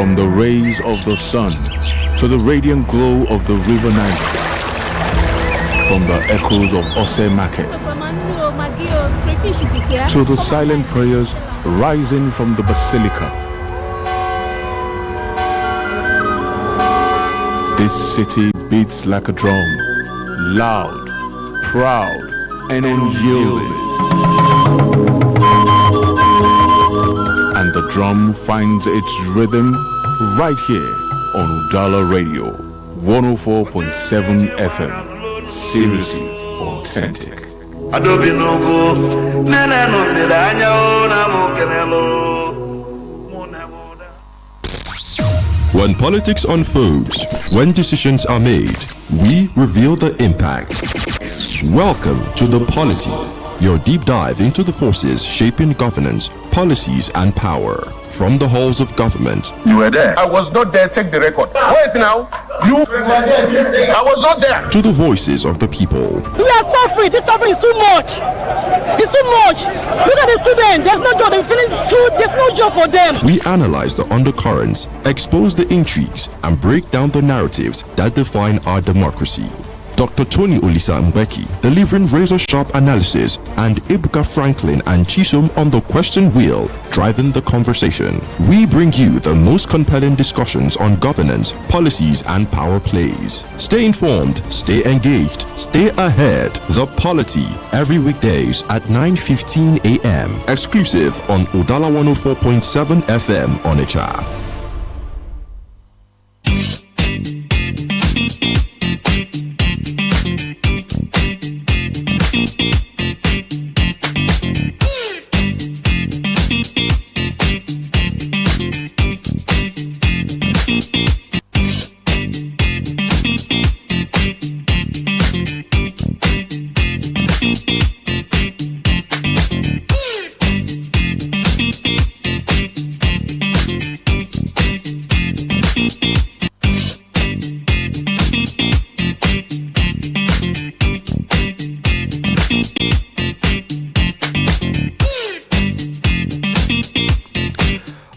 From the rays of the sun to the radiant glow of the river Niger, from the echoes of Ose Market to the silent prayers rising from the basilica, this city beats like a drum, loud, proud, and unyielding. And the drum finds its rhythm right here on Udala Radio 104.7 FM. Seriously authentic. When politics unfolds, when decisions are made, we reveal the impact. Welcome to the Polity, your deep dive into the forces shaping governance, policies, and power. From the halls of government. You were there. I was not there. Check the record. Wait now. You were there. I was not there. To the voices of the people. We are suffering. This suffering is too much. It's too much. Look at the students. There's no job. They finish school. There's no job for them. We analyze the undercurrents, expose the intrigues, and break down the narratives that define our democracy. Dr. Olisa Mbeki delivering razor-sharp analysis, and Ebuka Franklin and Chisom on the question wheel, driving the conversation. We bring you the most compelling discussions on governance, policies, and power plays. Stay informed, stay engaged, stay ahead. The Polity, every weekdays at 9:15 a.m. Exclusive on Udala 104.7 FM Onitsha.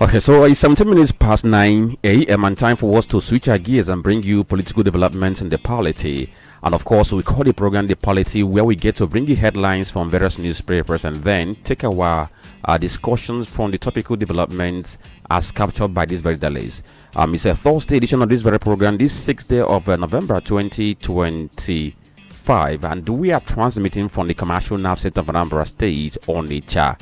Okay, so it's 17 minutes past 9 a.m. and time for us to switch our gears and bring you political developments in the polity. And of course, we call the program The Polity, where we get to bring you headlines from various newspapers and then take our discussions from the topical developments as captured by these very days. It's a Thursday edition of this very program, this 6th day of November 2025, and we are transmitting from the commercial nav center of Anambra State, Onitsha.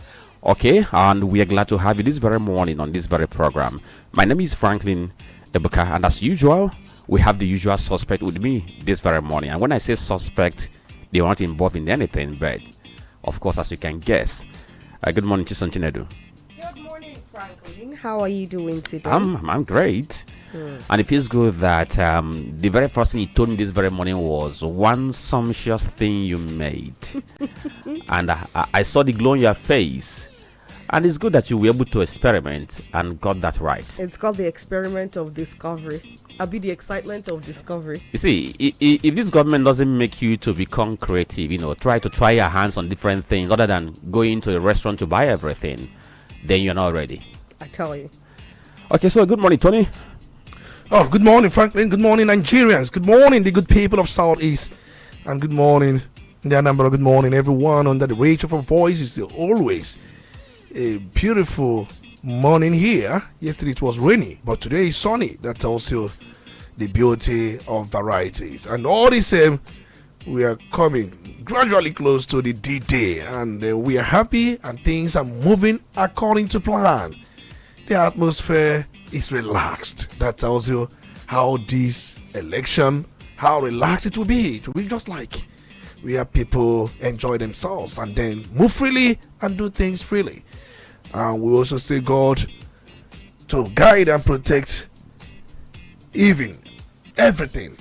Okay, and we are glad to have you this very morning on this very program. My name is Franklin Ebuka, and as usual, we have the usual suspect with me this very morning. And when I say suspect, they are not involved in anything, but of course, as you can guess. Good morning, Chisom Chinedu. Good morning, Franklin. How are you doing today? I'm great. And it feels good that the very first thing you told me this very morning was one sumptuous thing you made. And I saw the glow on your face. And it's good that you were able to experiment and got that right. It's called the experiment of discovery. I'll be the excitement of discovery. You see, if this government doesn't make you to become creative, try your hands on different things other than going to a restaurant to buy everything, then you're not ready. I tell you. Okay, so good morning, Tony. Oh, good morning, Franklin. Good morning, Nigerians. Good morning, the good people of Southeast. And good morning, Anambra. Good morning, everyone under the reach of our voice. It's always a beautiful morning here. Yesterday it was rainy, but today is sunny. That's also the beauty of varieties. And all the same, we are coming gradually close to the D-Day, and we are happy and things are moving according to plan. The atmosphere is relaxed. That tells you how this election, how relaxed it will be. It will be just like we have people enjoy themselves and then move freely and do things freely. And we also say God to guide and protect even everything.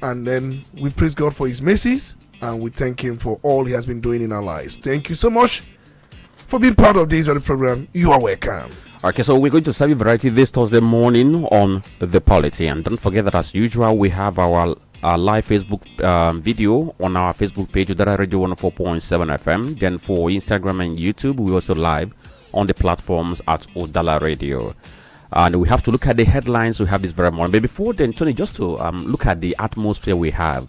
And then we praise God for his mercies and we thank him for all he has been doing in our lives. Thank you so much for being part of this program. You are welcome. Okay, so we're going to serve you variety this Thursday morning on The Polity. And don't forget that as usual, we have our live Facebook video on our Facebook page, Udala Radio 104.7 FM. Then for Instagram and YouTube, we also live on the platforms at Udala Radio. And we have to look at the headlines we have this very morning. But before then, Tony, just to look at the atmosphere we have.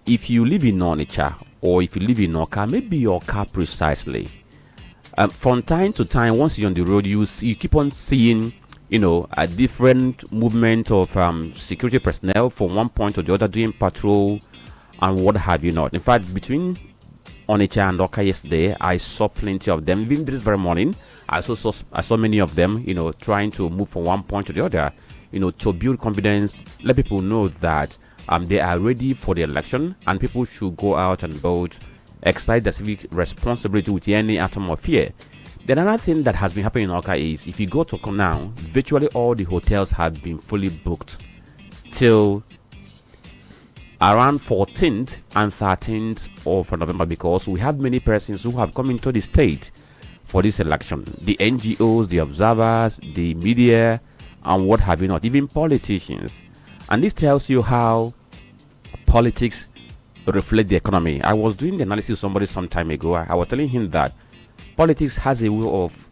If you live in Onitsha or if you live in Oka, maybe your car precisely. From time to time, once you're on the road, you keep on seeing, a different movement of security personnel from one point to the other doing patrol and what have you not. In fact, between Onitsha and Oka yesterday, I saw plenty of them. Even this very morning, I saw many of them, trying to move from one point to the other, to build confidence, let people know that they are ready for the election and people should go out and vote, exercise their civic responsibility with any atom of fear. Then another thing that has been happening in Oka is, if you go to Oka now, virtually all the hotels have been fully booked till around 14th and 13th of November, because we have many persons who have come into the state for this election. The NGOs, the observers, the media, and what have you not, even politicians. And this tells you how politics reflect the economy. I was doing the analysis with somebody some time ago. I was telling him that politics has a way of,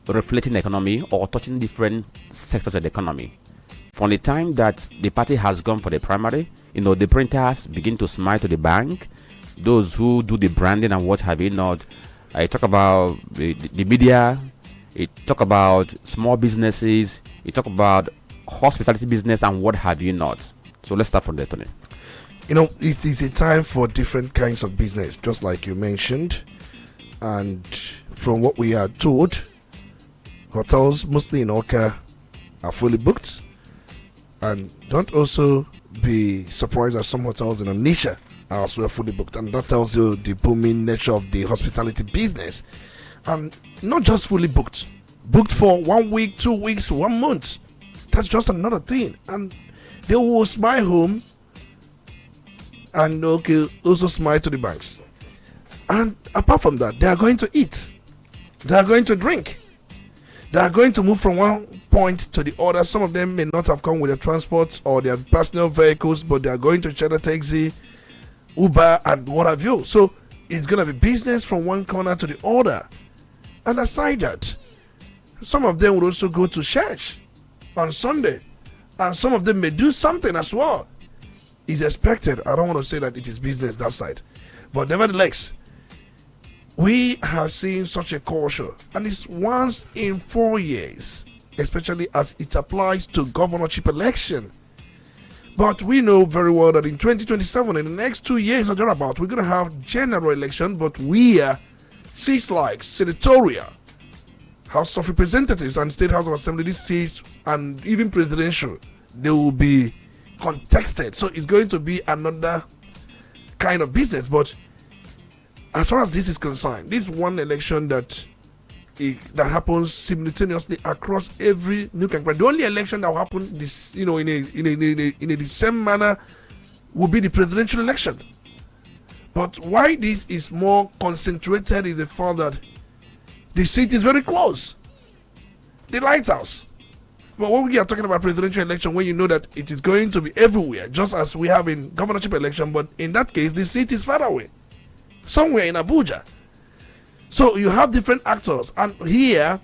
reflecting the economy or touching different sectors of the economy. From the time that the party has gone for the primary, the printers begin to smile to the bank. Those who do the branding and what have you not. I talk about the media. It talk about small businesses. It talk about hospitality business and what have you not. So let's start from there, Tony. It is a time for different kinds of business, just like you mentioned. And from what we are told, hotels mostly in Oka are fully booked. And don't also be surprised that some hotels in Onitsha are as well fully booked. And that tells you the booming nature of the hospitality business. And not just fully booked. Booked for 1 week, 2 weeks, 1 month. That's just another thing. And they will smile home and also smile to the banks. And apart from that, they are going to eat. They are going to drink. They are going to move from one point to the other. Some of them may not have come with their transport or their personal vehicles, but they are going to charter taxi, Uber, and what have you. So it's going to be business from one corner to the other. And aside that, some of them will also go to church on Sunday. And some of them may do something as well. It's expected. I don't want to say that it is business that side. But nevertheless, we have seen such a culture, and it's once in 4 years, especially as it applies to governorship election. But we know very well that in 2027, in the next 2 years or thereabout, we're going to have general election, but we are seats like senatorial, House of Representatives, and State House of Assembly, these seats, and even presidential, they will be contested. So it's going to be another kind of business. But as far as this is concerned, this one election that happens simultaneously across every nook and cranny. The only election that will happen this, in the same manner will be the presidential election. But why this is more concentrated is the fact that the seat is very close. The lighthouse. But when we are talking about presidential election, when you know that it is going to be everywhere, just as we have in governorship election, but in that case, the seat is far away. Somewhere in Abuja. So you have different actors. And here,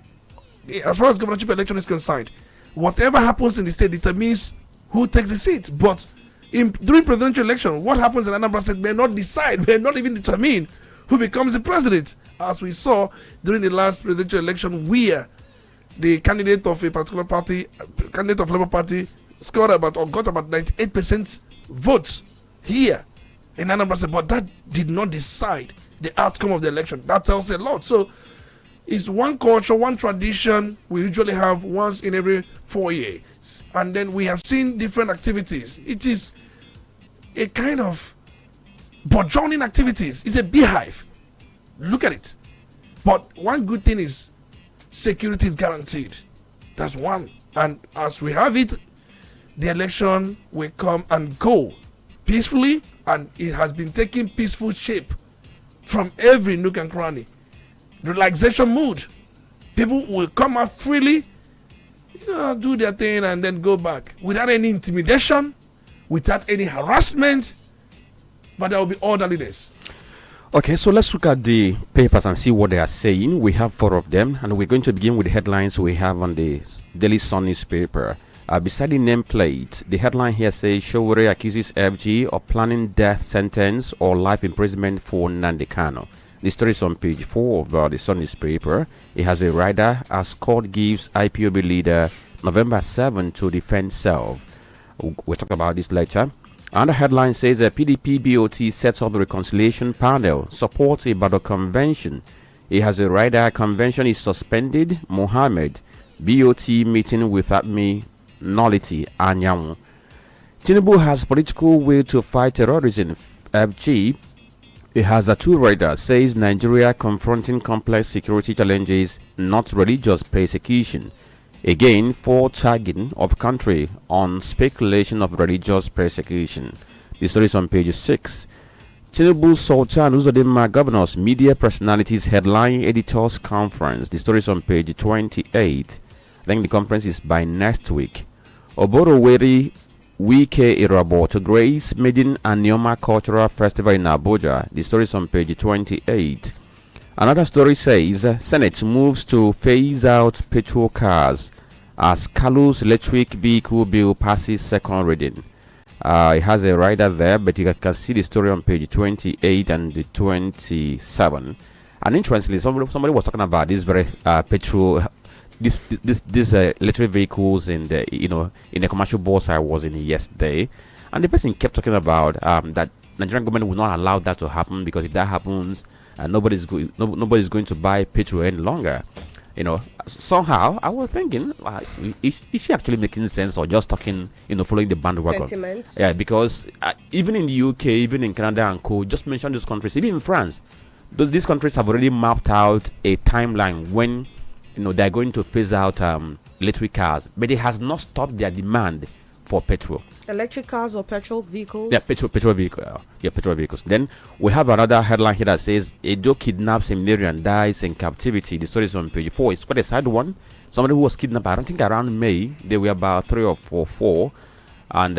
as far as governorship election is concerned, whatever happens in the state determines who takes the seat. But during presidential election, what happens in Anambra State may not decide, may not even determine who becomes the president. As we saw during the last presidential election, where the candidate of a particular party, candidate of Labour Party, got about 98% votes here in Anambra State, but that did not decide the outcome of the election. That tells a lot. So it's one culture, one tradition we usually have once in every 4 years. And then we have seen different activities. It is a kind of burgeoning activities. It's a beehive. Look at it. But one good thing is security is guaranteed. That's one. And as we have it, the election will come and go peacefully, and it has been taking peaceful shape from every nook and cranny. Relaxation mood. People will come out freely, do their thing and then go back without any intimidation, without any harassment, but there will be orderliness. Okay, so let's look at the papers and see what they are saying. We have 4 of them, and we're going to begin with the headlines we have on the Daily Sun newspaper. Beside the nameplate, the headline here says Showore accuses FG of planning death sentence or life imprisonment for Nnamdi Kanu. The story is on page 4 of the Sun newspaper. It has a rider as court gives IPOB leader November 7 to defend self. We'll talk about this later. And the headline says the PDP BOT sets up the reconciliation panel, supports a Ibadan convention. It has a rider convention is suspended. Mohammed, BOT meeting with APMI, nullity, Anyanwu. Tinubu has political will to fight terrorism. FG, it has a 2 rider, says Nigeria confronting complex security challenges, not religious persecution. Again, for tagging of country on speculation of religious persecution. The story is on page 6. Tinubu Sultan Uzodinma Governors Media Personalities Headline Editors Conference. The story is on page 28. I think the conference is by next week. Oboroweri Wike Irabo to grace Maiden and Neoma Cultural Festival in Abuja. The story is on page 28. Another story says Senate moves to phase out petrol cars as Kalu's electric vehicle bill passes second reading. It has a rider there, but you can see the story on page 28 and 27. And interestingly, somebody was talking about this very petrol, these electric vehicles in the in the commercial bus I was in yesterday, and the person kept talking about that Nigerian government will not allow that to happen, because if that happens, nobody's going to buy petrol any longer. Somehow I was thinking, is she actually making sense, or just talking, following the bandwagon? Sentiments. Yeah, because even in the UK, even in Canada and co, just mention these countries, even in France, these countries have already mapped out a timeline when they're going to phase out electric cars, but it has not stopped their demand for petrol. Electric cars or petrol vehicles? Yeah, petrol vehicle. Petrol vehicles. Then we have another headline here that says Edo kidnaps a million, dies in captivity. The story is on page 4. It's quite a sad one. Somebody who was kidnapped, I don't think around May. They were about 3 or 4, and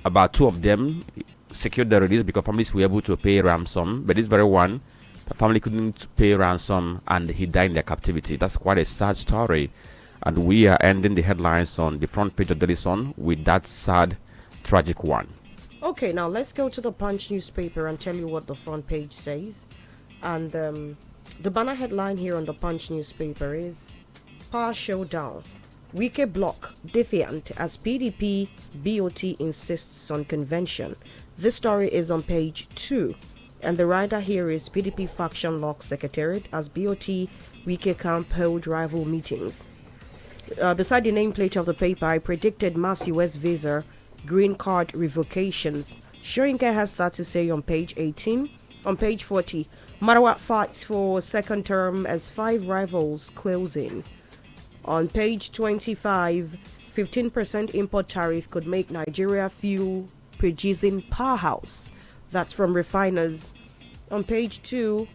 about 2 of them secured the release because families were able to pay ransom. But this very one, the family couldn't pay ransom, and he died in their captivity. That's quite a sad story. And we are ending the headlines on the front page of Daily Sun with that sad, tragic one. Okay, now let's go to the Punch newspaper and tell you what the front page says. And the banner headline here on the Punch newspaper is Power Showdown. Wike block defiant as PDP BOT insists on convention. This story is on page 2. And the rider here is PDP faction lock secretariat as BOT Wike camp hold rival meetings. Beside the nameplate of the paper, I predicted mass US visa, green card revocations. Shoyinka has that to say on page 18. On page 40, Marawat fights for second term as 5 rivals closing. On page 25, 15% import tariff could make Nigeria fuel producing powerhouse. That's from refiners. On page 2,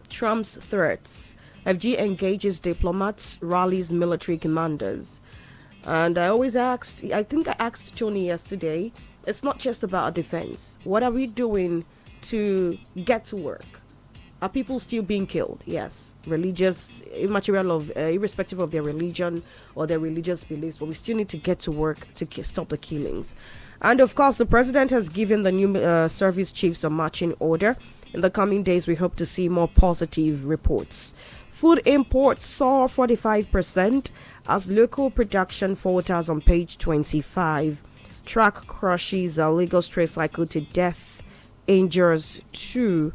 Trump's threats. FG engages diplomats, rallies military commanders. And I think I asked Tony yesterday, it's not just about defense. What are we doing to get to work? Are people still being killed? Yes. Religious, irrespective of their religion or their religious beliefs, but we still need to get to work to stop the killings. And of course, the president has given the new service chiefs a marching order. In the coming days, we hope to see more positive reports. Food imports soar 45% as local production falters on page 25. Truck crushes a Lagos train cycle to death, injures 2.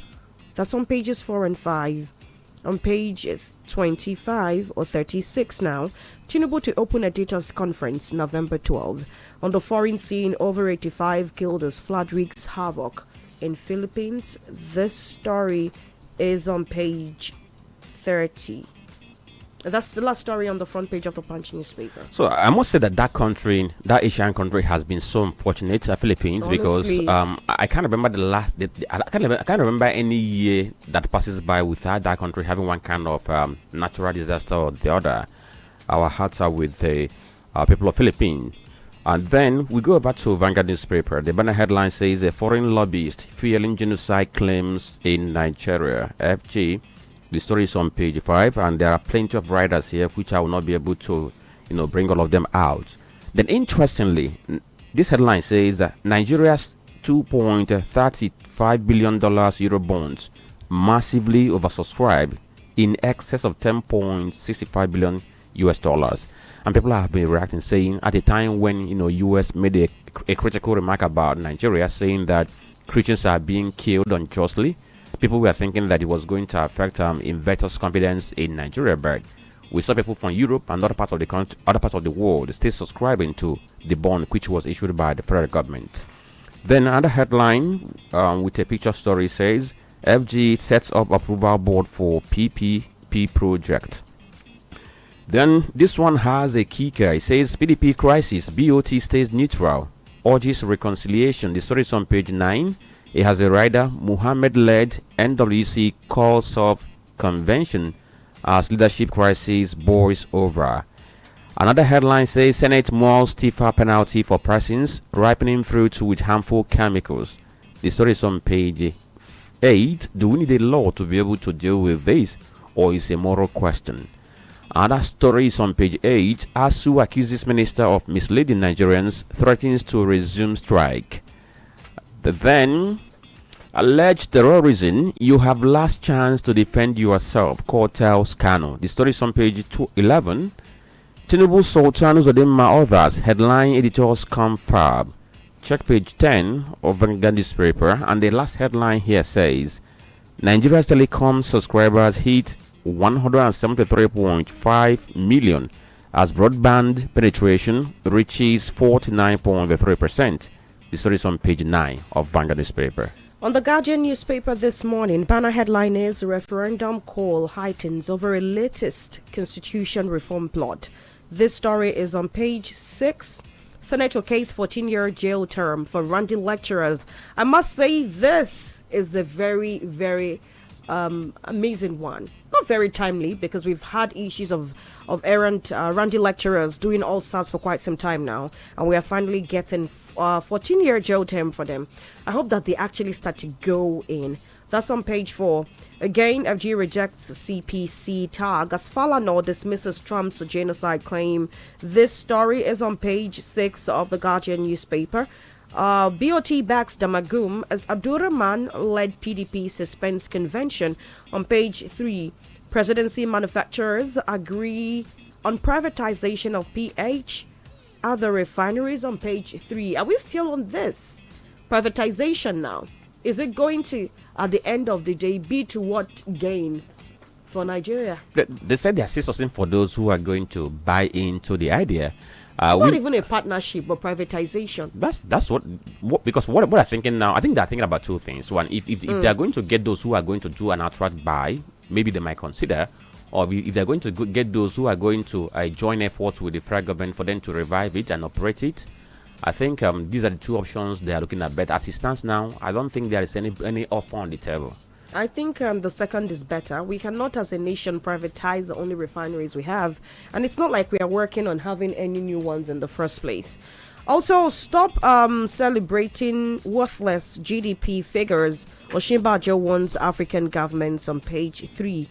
That's on pages 4 and 5. On page 25 or 36 now, Tinubu to open editors conference November 12. On the foreign scene, over 85 killed as flood wreaks havoc in Philippines. This story is on page 30. That's the last story on the front page of the Punch newspaper. So I must say that country, that Asian country, has been so unfortunate, Philippines, honestly, because I can't remember I can't remember any year that passes by without that country having one kind of natural disaster or the other. Our hearts are with the people of Philippines. And then we go back to Vanguard newspaper. The banner headline says a foreign lobbyist fueling genocide claims in Nigeria. FG. The story is on page 5, and there are plenty of writers here which I will not be able to, bring all of them out. Then interestingly, this headline says that Nigeria's $2.35 billion Euro bonds massively oversubscribed in excess of 10.65 billion US dollars. And people have been reacting, saying at a time when US made a critical remark about Nigeria, saying that Christians are being killed unjustly, people were thinking that it was going to affect investors' confidence in Nigeria. But we saw people from Europe and other parts of the country, other parts of the world, still subscribing to the bond which was issued by the federal government. Then another headline with a picture story says FG sets up approval board for PPP project. Then this one has a kicker. It says PDP crisis, BOT stays neutral, urges reconciliation. The story is on page 9. It has a rider, Muhammad-led NWC calls up convention as leadership crisis boils over. Another headline says Senate more stiffer penalty for persons ripening fruits with harmful chemicals. The story is on page 8. Do we need a law to be able to deal with this, or is it a moral question? Another story is on page 8. ASU accuses minister of misleading Nigerians, threatens to resume strike. Then, alleged terrorism, you have last chance to defend yourself, court tells Kano. The story is on page 11. Tinubu Sultan Uzodinma others, headline editors confirm. Check page 10 of Vanguard newspaper, and the last headline here says Nigeria's telecom subscribers hit 173.5 million as broadband penetration reaches 49.3%. The story is on page 9 of Vanguard newspaper. On the Guardian newspaper this morning, banner headline is referendum call heightens over a latest constitution reform plot. This story is on page 6. Senator case 14-year jail term for Randy lecturers. I must say this is a very, very amazing one. Not very timely, because we've had issues of errant Randy lecturers doing all sorts for quite some time now, and we are finally getting 14-year jail term for them. I hope that they actually start to go in. That's on page 4. Again, FG rejects CPC tag as Falana dismisses Trump's genocide claim. This story is on page 6 of the Guardian newspaper. BOT backs Damagum as Abdurrahman-led PDP suspends convention. On page 3, presidency manufacturers agree on privatization of PH. Other refineries on page 3. Are we still on this? Privatization now. Is it going to, at the end of the day, be to what gain for Nigeria? They said they are still sourcing for those who are going to buy into the idea. Not even a partnership, but privatization. That's what because what they're thinking now, I think they're thinking about two things. One, if they are going to get those who are going to do an outright buy, maybe they might consider, or if they're going to get those who are going to join efforts with the federal government for them to revive it and operate it. I think these are the two options they are looking at. But as it stands now, I don't think there is any offer on the table. I think the second is better. We cannot, as a nation, privatize the only refineries we have. And it's not like we are working on having any new ones in the first place. Also, stop celebrating worthless GDP figures. Osinbajo warns African governments on page 3.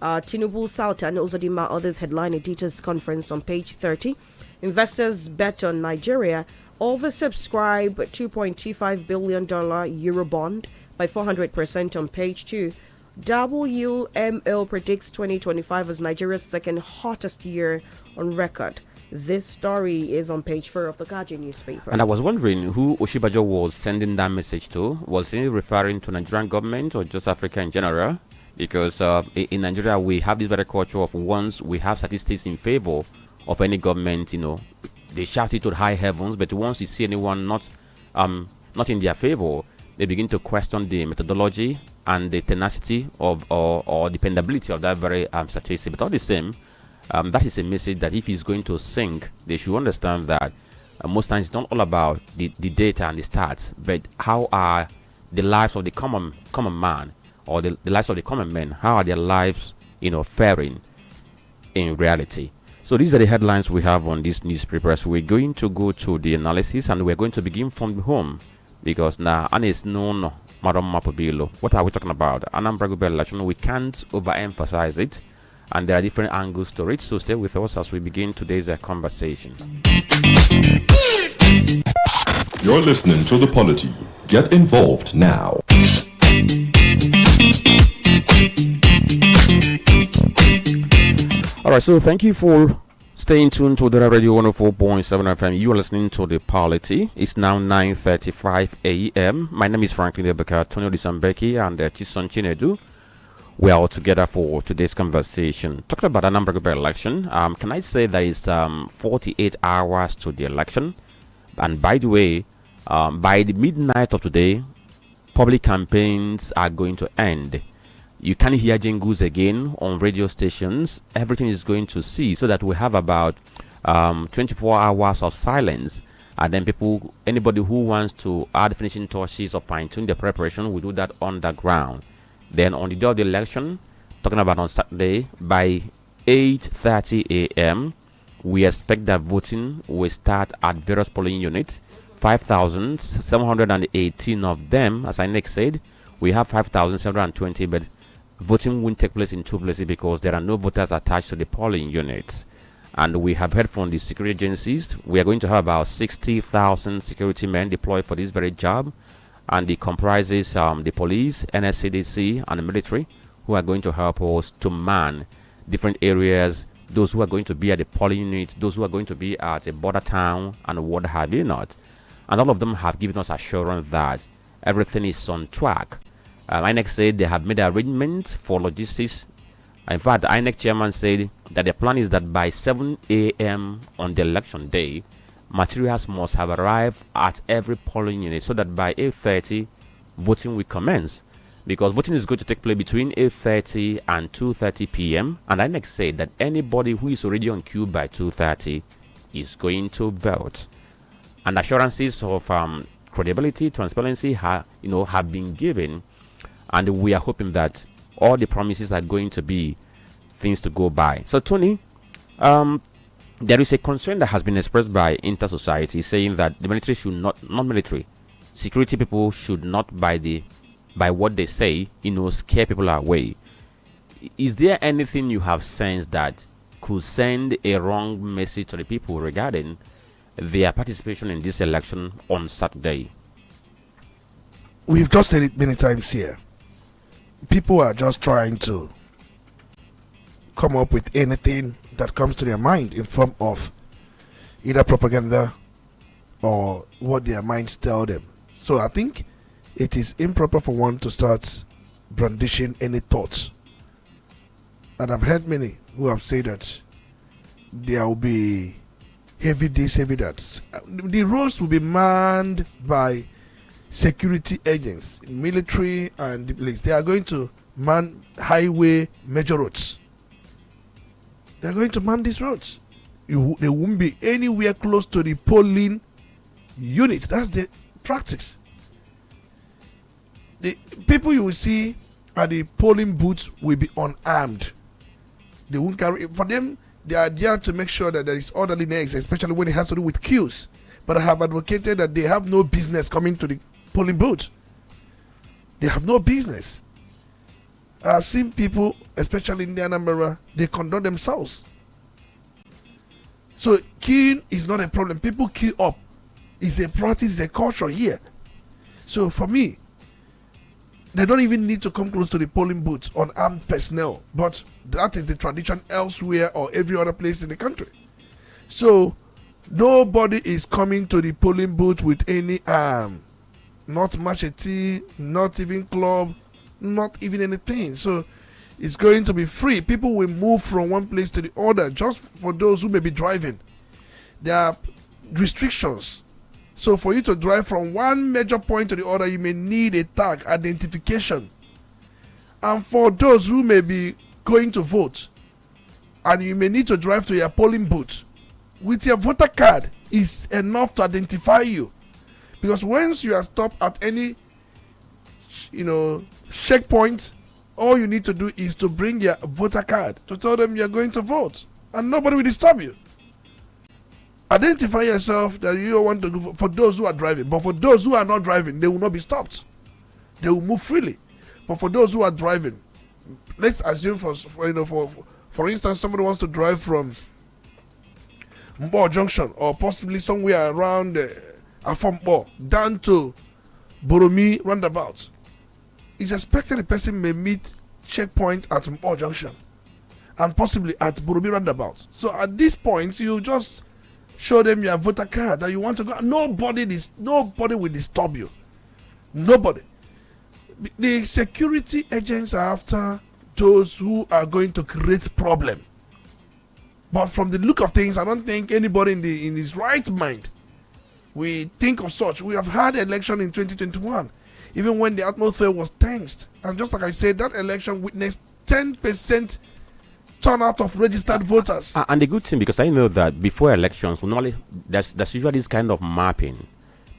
Tinubu Sultan Uzodinma others headline editors conference on page 30. Investors bet on Nigeria. Oversubscribe $2.25 billion Eurobond by 400% on page 2. WMO predicts 2025 as Nigeria's second hottest year on record. This story is on page 4 of the Guardian newspaper. And I was wondering who Osinbajo was sending that message to. Was he referring to Nigerian government or just Africa in general? Because in Nigeria, we have this very culture of once we have statistics in favor of any government, they shout it to the high heavens, but once you see anyone not in their favor, they begin to question the methodology and the tenacity of or dependability of that very statistic. But all the same, that is a message that if he's going to sing, they should understand that most times it's not all about the data and the stats, but how are the lives of the common man or the lives of the common men, how are their lives faring in reality. So these are the headlines we have on this newspaper. So we're going to go to the analysis, and we're going to begin from home, because now and it's known Madam Mapobilo. What are we talking about? Anambra Gubernatorial election. We can't overemphasize it, and there are different angles to it. So stay with us as we begin today's conversation. You're listening to the Polity. Get involved now. All right, so thank you for staying tuned to the Radio 104.7 FM. You are listening to the Polity. It's now 9:35 a.m. My name is Franklin and Olisa Mbeki and Chisom Chinedu. We are all together for today's conversation. Talking about Anambra Gubernatorial election, can I say that it's 48 hours to the election? And by the way, by the midnight of today, public campaigns are going to end. You can't hear jingles again on radio stations. Everything is going to cease, so that we have about 24 hours of silence. And then anybody who wants to add finishing touches or fine-tune the preparation, will do that underground. Then on the day of the election, talking about on Saturday, by 8:30 a.m., we expect that voting will start at various polling units. 5,718 of them, as INEC said. We have 5,720, but voting won't take place in two places because there are no voters attached to the polling units. And we have heard from the security agencies, we are going to have about 60,000 security men deployed for this very job. And it comprises the police, NSCDC, and the military, who are going to help us to man different areas, those who are going to be at the polling unit, those who are going to be at a border town, and what have you not. And all of them have given us assurance that everything is on track. INEC said they have made arrangements for logistics. In fact, the INEC chairman said that the plan is that by 7 a.m. on the election day, materials must have arrived at every polling unit, so that by 8:30, voting will commence. Because voting is going to take place between 8:30 and 2:30 p.m. And INEC said that anybody who is already on queue by 2:30 is going to vote. And assurances of credibility, transparency have been given. And we are hoping that all the promises are going to be things to go by. So, Tony, there is a concern that has been expressed by inter-society, saying that the military should non-military security people should not, by what they say, scare people away. Is there anything you have sensed that could send a wrong message to the people regarding their participation in this election on Saturday? We've just said it many times here. People are just trying to come up with anything that comes to their mind in form of either propaganda or what their minds tell them. So I think it is improper for one to start brandishing any thoughts. And I've heard many who have said that there will be heavy this, heavy that. The roads will be manned by security agents, military and the police. They are going to man highway major roads. They are going to man these roads. They won't be anywhere close to the polling units. That's the practice. The people you will see at the polling booths will be unarmed. They won't carry. For them, they are there to make sure that there is orderliness, especially when it has to do with queues. But I have advocated that they have no business coming to the polling booth. They have no business. I've seen people, especially in the Anambra, they conduct themselves. So queuing is not a problem. People queue up. It's a practice, it's a culture here. So for me, they don't even need to come close to the polling booth on armed personnel. But that is the tradition elsewhere or every other place in the country. So nobody is coming to the polling booth with any arm. Not machete, not even club, not even anything. So it's going to be free. People will move from one place to the other, just for those who may be driving. There are restrictions. So for you to drive from one major point to the other, you may need a tag, identification. And for those who may be going to vote, and you may need to drive to your polling booth, with your voter card is enough to identify you. Because once you are stopped at any checkpoint, all you need to do is to bring your voter card to tell them you're going to vote. and nobody will disturb you. Identify yourself that you want to go for those who are driving, but for those who are not driving, they will not be stopped. They will move freely. But for those who are driving, let's assume for instance, somebody wants to drive from Mbo Junction or possibly somewhere around Afombo down to Boromi roundabout. It's expected the person may meet checkpoint at Mbo Junction and possibly at Boromi roundabout. So at this point, you just show them your voter card that you want to go. Nobody will disturb you. Nobody. The security agents are after those who are going to create problem. But from the look of things, I don't think anybody in his right mind we think of such. We have had election in 2021, even when the atmosphere was tensed. And just like I said, that election witnessed 10% turnout of registered voters. And the good thing, because I know that before elections, normally there's usually this kind of mapping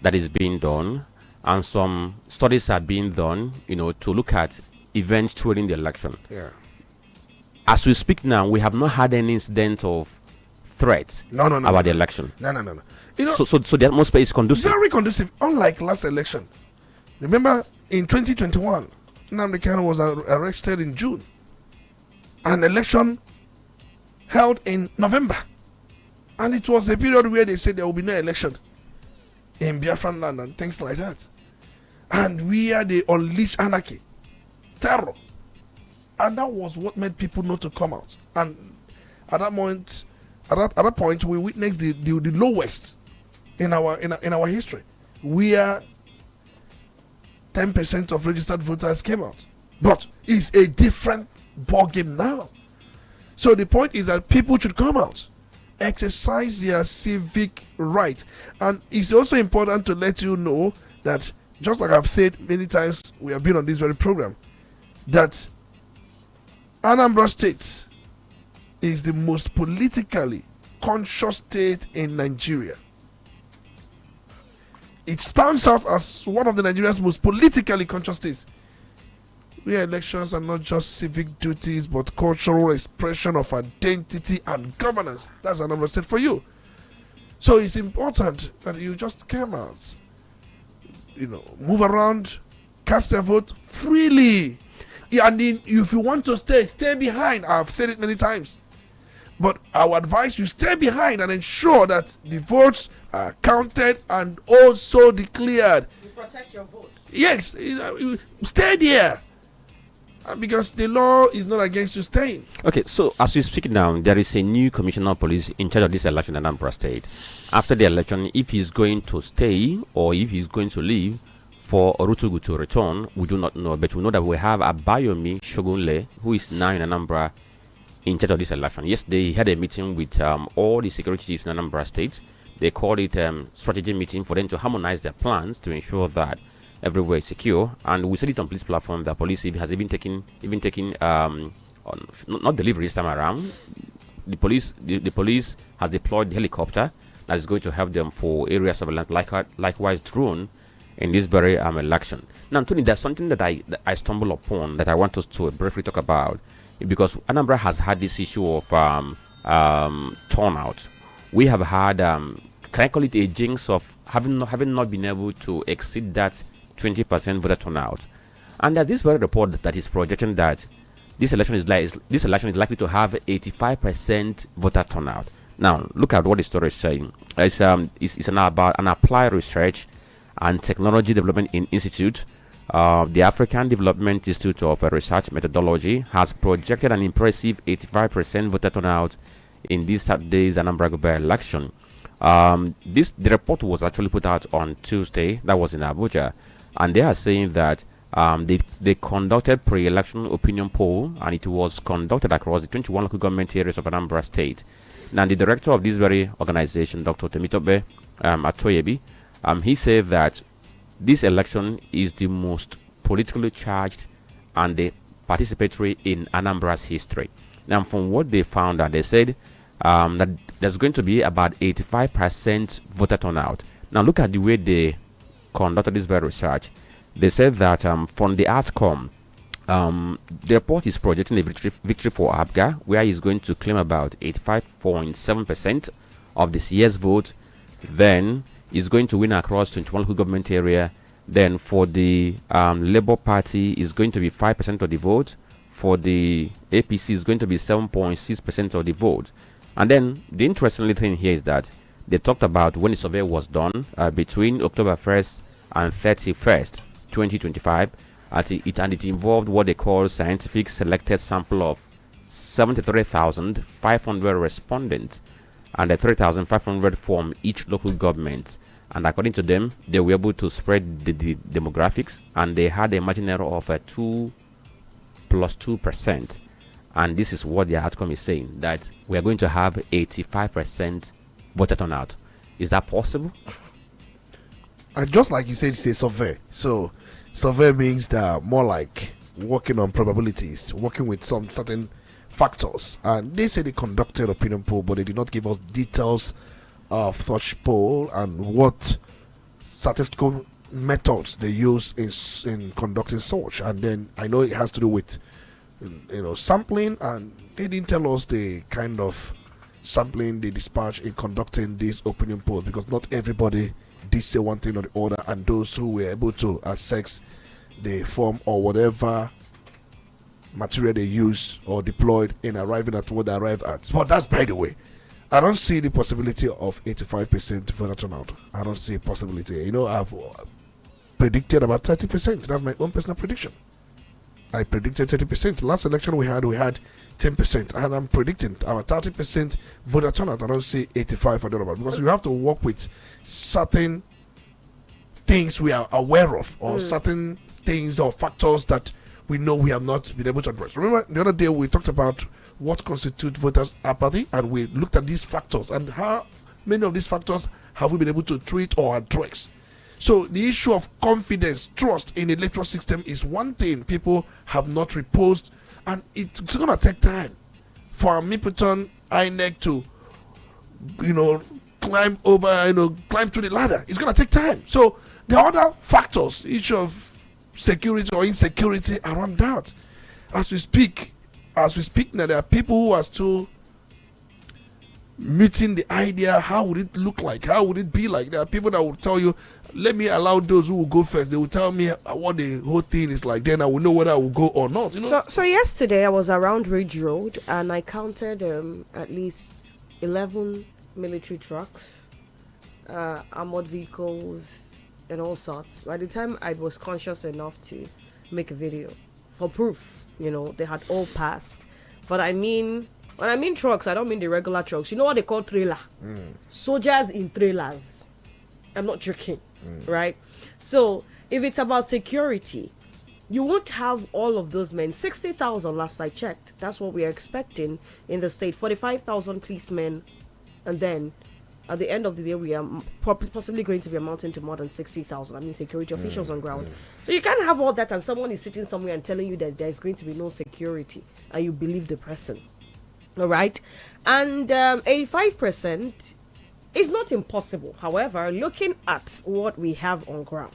that is being done, and some studies are being done, to look at events during the election. Yeah. As we speak now, we have not had any incident of threats about the election. No. So the atmosphere is conducive. Very conducive, unlike last election. Remember, in 2021, Nnamdi Kanu was arrested in June. An election held in November. And it was a period where they said there will be no election in Biafran land and things like that. And where they unleashed anarchy, terror. And that was what made people not to come out. And at that point, we witnessed the lowest in our history, where 10% of registered voters came out. But it's a different ball game now. So the point is that people should come out, exercise their civic right. And it's also important to let you know that, just like I've said many times, we have been on this very program, that Anambra State is the most politically conscious state in Nigeria. It stands out as one of the Nigeria's most politically conscious states, where elections are not just civic duties but cultural expression of identity and governance. That's Anambra State for you. So it's important that you just come out, move around, cast a vote freely. And if you want to stay behind. I've said it many times. But I would advise you stay behind and ensure that the votes are counted and also declared. You protect your votes. Yes, stay there. Because the law is not against you staying. Okay, so as we speak now, there is a new commissioner of police in charge of this election in Anambra State. After the election, if he's going to stay or if he's going to leave for Orutugu to return, we do not know. But we know that we have Abayomi Shogunle, who is now in Anambra, in charge of this election. Yes, they had a meeting with all the security chiefs in Anambra State. They called it strategy meeting for them to harmonize their plans to ensure that everywhere is secure. And we said it on police platform that police has even taken not delivery this time around. The police has deployed helicopter that is going to help them for area surveillance, likewise drone in this very election. Now, Anthony, there's something that I stumble upon that I want us to briefly talk about, because Anambra has had this issue of turnout. We have had, can I call it a jinx of having not been able to exceed that 20% voter turnout. And there's this very report that is projecting that this election is likely to have 85% voter turnout. Now, look at what the story is saying. It's about an applied research and technology development institute. The African Development Institute of Research Methodology has projected an impressive 85% voter turnout in this Saturday's Anambra Gubernatorial election. The report was actually put out on Tuesday. That was in Abuja, and they are saying that they conducted pre-election opinion poll, and it was conducted across the 21 local government areas of Anambra State. Now, the director of this very organization, Dr. Temitope Atoyebi, he said that this election is the most politically charged and the participatory in Anambra's history. Now, from what they found out, they said that there's going to be about 85% voter turnout. Now, look at the way they conducted this very research. They said that from the outcome, The report is projecting a victory for Abga, where he's going to claim about 85.7% of this year's vote. Then he's going to win across 21 local government area. Then for the Labour Party, is going to be 5% of the vote. For the APC, is going to be 7.6% of the vote. And then the interesting thing here is that they talked about when the survey was done between October 1st and 31st, 2025. It involved what they call scientific selected sample of 73,500 respondents and 3,500 from each local government. And according to them, they were able to spread the demographics, and they had a margin error of 2 plus 2%. And this is what the outcome is saying, that we are going to have 85% voter turnout. Is that possible? And just like you said, it's a survey. So survey means that more like working on probabilities, working with some certain factors. And they say they conducted opinion poll, but they did not give us details of such poll and what statistical methods they use in conducting such. And then I know it has to do with sampling, and they didn't tell us the kind of sampling they dispatch in conducting these opinion polls, because not everybody did say one thing or the other, and those who were able to access the form or whatever material they use or deployed in arriving at what they arrived at. But that's by the way. I don't see the possibility of 85% voter turnout. I don't see a possibility. I've predicted about 30%. That's my own personal prediction. I predicted 30%. Last election we had 10%, and I'm predicting about 30% voter turnout. I don't see 85 for the other, because you have to work with certain things we are aware of, or certain things or factors that we know we have not been able to address. Remember the other day we talked about what constitutes voters' apathy, and we looked at these factors and how many of these factors have we been able to treat or address. So the issue of confidence, trust in the electoral system is one thing people have not reposed, and it's going to take time for Mipiton INEC to, climb through the ladder. It's going to take time. So the other factors, each of security or insecurity around that. As we speak now, there are people who are still meeting the idea, how would it look like, how would it be like. There are people that will tell you, let me allow those who will go first. They will tell me what the whole thing is like, then I will know whether I will go or not. So yesterday I was around Ridge Road, and I counted at least 11 military trucks, armored vehicles and all sorts. By the time I was conscious enough to make a video for proof, they had all passed. But when I mean trucks, I don't mean the regular trucks. You know what they call trailer? Soldiers in trailers. I'm not joking, right? So if it's about security, you won't have all of those men. 60,000 last I checked. That's what we are expecting in the state. 45,000 policemen, and then at the end of the day, we are possibly going to be amounting to more than 60,000. Security officials on ground. So you can't have all that, and someone is sitting somewhere and telling you that there's going to be no security, and you believe the person. All right, and 85% is not impossible. However, looking at what we have on ground,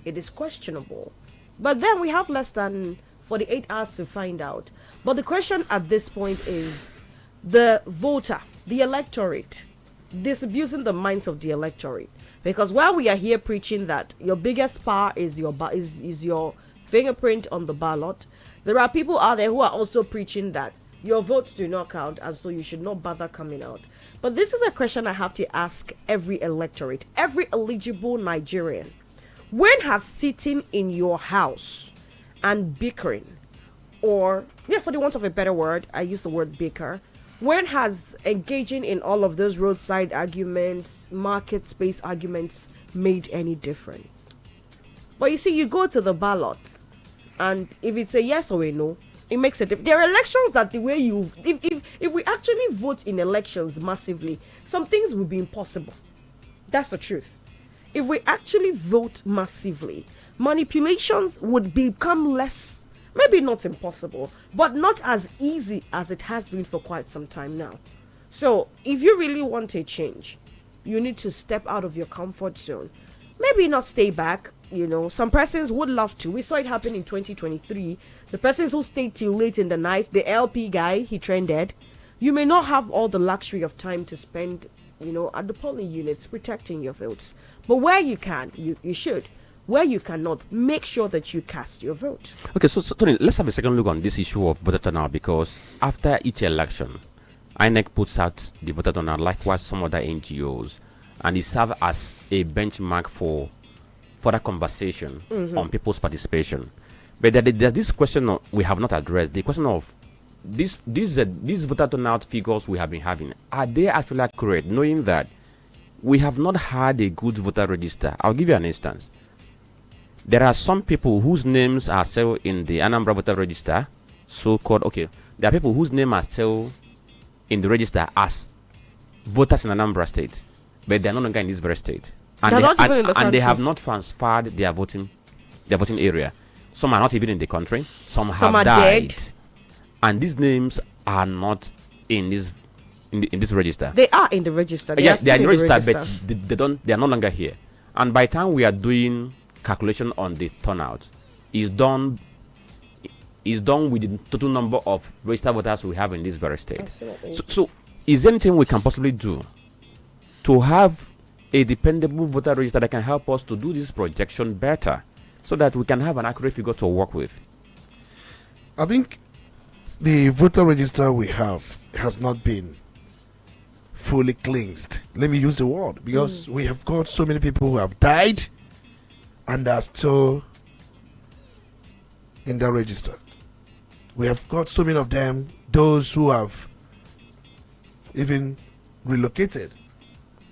it is questionable. But then we have less than 48 hours to find out. But the question at this point is the voter, the electorate, disabusing the minds of the electorate. Because while we are here preaching that your biggest power is your fingerprint on the ballot, there are people out there who are also preaching that your votes do not count, and so you should not bother coming out. But this is a question I have to ask every electorate, every eligible Nigerian. When has sitting in your house and bickering, or, for the want of a better word, I use the word bicker, when has engaging in all of those roadside arguments, market space arguments made any difference? But you see, you go to the ballot, and if it's a yes or a no, it makes a difference. There are elections that the way if we actually vote in elections massively, some things will be impossible. That's the truth. If we actually vote massively, manipulations would become less, maybe not impossible, but not as easy as it has been for quite some time now. So if you really want a change, you need to step out of your comfort zone. Maybe not stay back. Some persons would love to. We saw it happen in 2023. the persons who stayed till late in the night, the LP guy, he trended. You may not have all the luxury of time to spend, at the polling units protecting your votes. But where you can, you should. Where you cannot, make sure that you cast your vote. Okay, so Tony, let's have a second look on this issue of voter turnout, because after each election, INEC puts out the voter turnout, likewise some other NGOs, and it serves as a benchmark for further conversation on people's participation. But there's this question we have not addressed, the question of these voter turnout figures we have been having, are they actually accurate, knowing that we have not had a good voter register? I'll give you an instance. There are some people whose names are still in the Anambra voter register, so-called, okay, there are people whose names are still in the register as voters in Anambra state, but they're no longer in this very state. And they have not transferred their voting area. Some are not even in the country. Some have died. Dead. And these names are not in this register. They are in the register. Yes, they are in the register, but they are no longer here. And by the time we are doing calculation on the turnout, is done with the total number of registered voters we have in this very state. Absolutely. So is there anything we can possibly do to have a dependable voter register that can help us to do this projection better, so that we can have an accurate figure to work with? I think the voter register we have has not been fully cleansed. Let me use the word, because we have got so many people who have died and are still in the register. We have got so many of them, those who have even relocated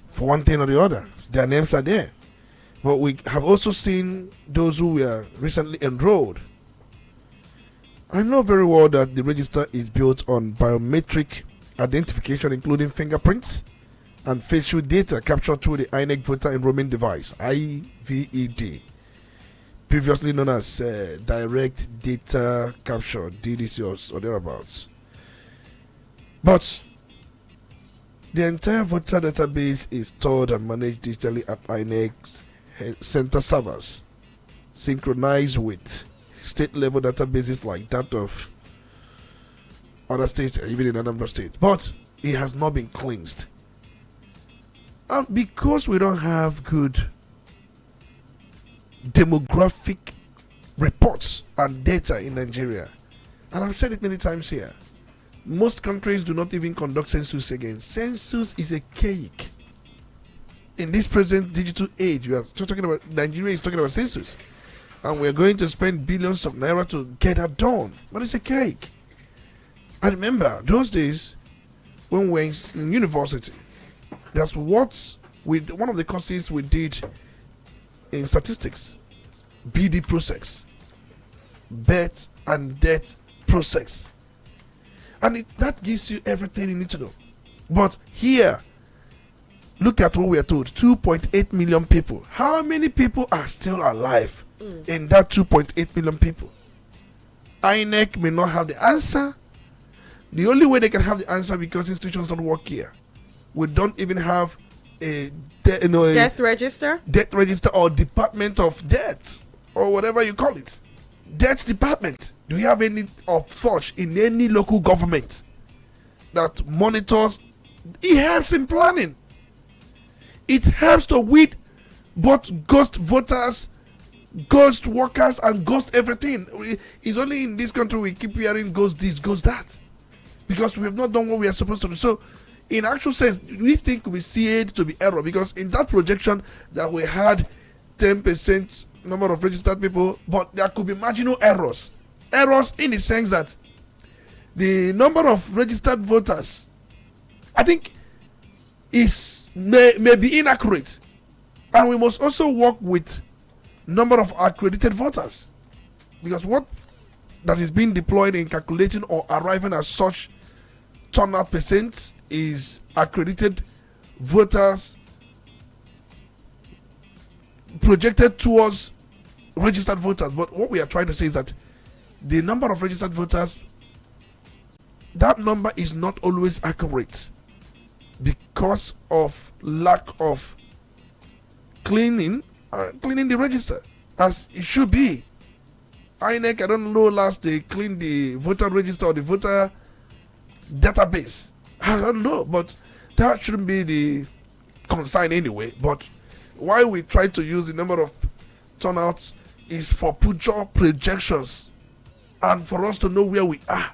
for one thing or the other. Their names are there. But we have also seen those who were recently enrolled. I know very well that the register is built on biometric identification, including fingerprints and facial data captured through the INEC voter enrollment device, IVED, previously known as direct data capture, DDC or thereabouts. But the entire voter database is stored and managed digitally at INEC's center servers, synchronized with state-level databases like that of other states, even in Anambra State. But it has not been cleansed. And because we don't have good demographic reports and data in Nigeria, and I've said it many times here, most countries do not even conduct census again. Census is a cake. In this present digital age, we are still talking about, Nigeria is talking about census, and we're going to spend billions of naira to get that done. But it's a cake. I remember those days when we were in university. That's what one of the courses we did in statistics, BD process, birth and death process, and that gives you everything you need to know. But here, look at what we are told: 2.8 million people. How many people are still alive in that 2.8 million people? INEC may not have the answer. The only way they can have the answer, because institutions don't work here. We don't even have a death register or department of death or whatever you call it. Death department. Do we have any of such in any local government that monitors? It helps in planning. It helps to weed both ghost voters, ghost workers, and ghost everything. It's only in this country we keep hearing ghost this, ghost that, because we have not done what we are supposed to do. So in actual sense, this thing could be seen to be error, because in that projection that we had 10% number of registered people, but there could be marginal errors in the sense that the number of registered voters, I think, may be inaccurate, and we must also work with number of accredited voters, because what that is being deployed in calculating or arriving at such turnout percent is accredited voters projected towards registered voters. But what we are trying to say is that the number of registered voters, that number is not always accurate because of lack of cleaning the register as it should be. INEC, I don't know, last they cleaned the voter register or the voter database. I don't know, but that shouldn't be the concern anyway. But why we try to use the number of turnouts is for future projections and for us to know where we are,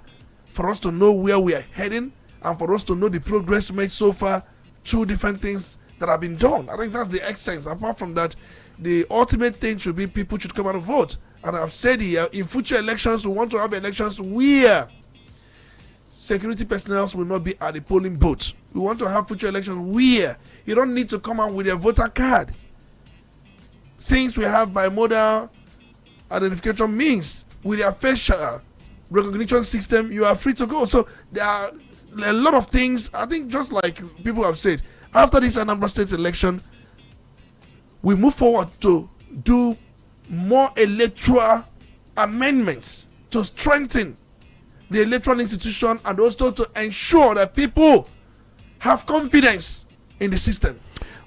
for us to know where we are heading, and for us to know the progress made so far. Two different things that have been done. I think that's the essence. Apart from that, the ultimate thing should be people should come out and vote. And I've said here, in future elections, we want to have elections where security personnel will not be at the polling booth. We want to have future elections where you don't need to come out with your voter card. Since we have bimodal identification means with your facial recognition system, you are free to go. So there are a lot of things. I think just like people have said, after this Anambra State election, we move forward to do more electoral amendments to strengthen the electoral institution and also to ensure that people have confidence in the system.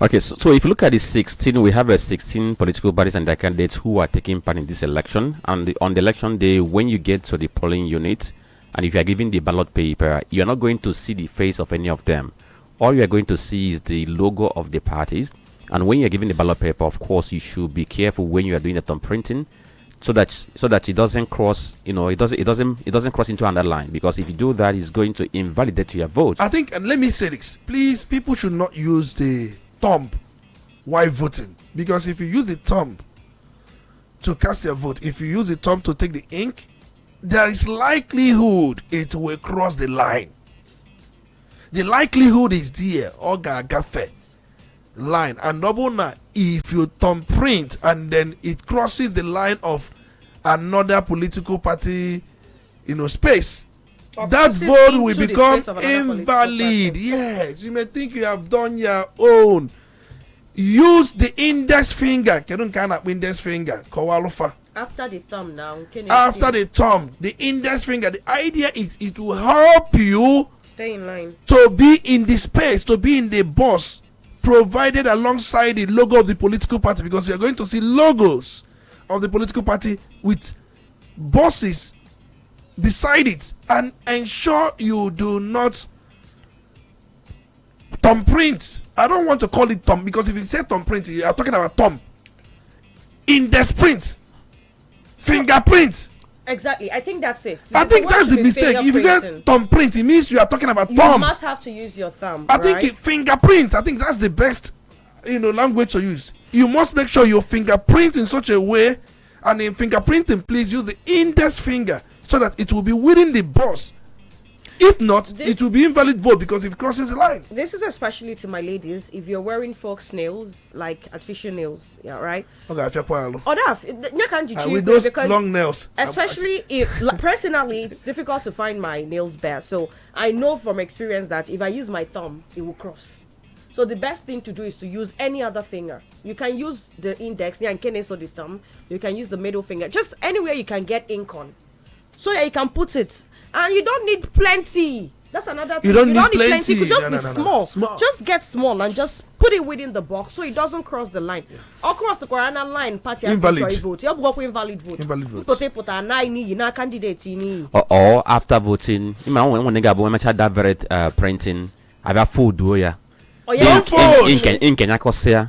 Okay, so if you look at the 16, we have 16 political parties and their candidates who are taking part in this election. And on the election day, when you get to the polling unit, and if you are given the ballot paper, you are not going to see the face of any of them. All you are going to see is the logo of the parties. And when you are given the ballot paper, of course, you should be careful when you are doing the thumb printing, so that it doesn't cross, it doesn't cross into another line. Because if you do that, it's going to invalidate your vote. I think, and let me say this, please, people should not use the thumb while voting, because if you use the thumb to cast your vote, if you use the thumb to take the ink, there is likelihood it will cross the line. The likelihood is there, gafe line, and double na if you thumb print and then it crosses the line of another political party, space, that vote will become invalid. Yes, you may think you have done your own. Use the index finger. After the thumb now. After the thumb, the index finger. The idea is it will help you stay in line, to be in the space, to be in the box provided alongside the logo of the political party, because you are going to see logos of the political party with bosses beside it, and ensure you do not thumb print. I don't want to call it thumb, because if you say thumb print, you are talking about thumb. Index print, fingerprint. Exactly, I think that's it. I think that's the mistake. If you say thumb print, it means you are talking about thumb. You must have to use your thumb. I think fingerprint. I think that's the best, language to use. You must make sure you fingerprint in such a way, and in fingerprinting, please use the index finger so that it will be within the box. If not, it will be invalid vote because it crosses the line. This is especially to my ladies. If you're wearing false nails, like artificial nails, yeah, right? Okay, with those long nails. Especially if, personally, it's difficult to find my nails bare. So I know from experience that if I use my thumb, it will cross. So the best thing to do is to use any other finger. You can use the index, or the thumb. You can use the middle finger. Just anywhere you can get ink on, so that you can put it. And you don't need plenty. That's another thing. You don't need plenty. It could just be small. Just get small and just put it within the box so it doesn't cross the line. Yeah. Or cross the Corona line, party invalid vote. You have invalid vote. Invalid vote. Or after voting, when they got that very printing, I have food, yeah. Don't fold.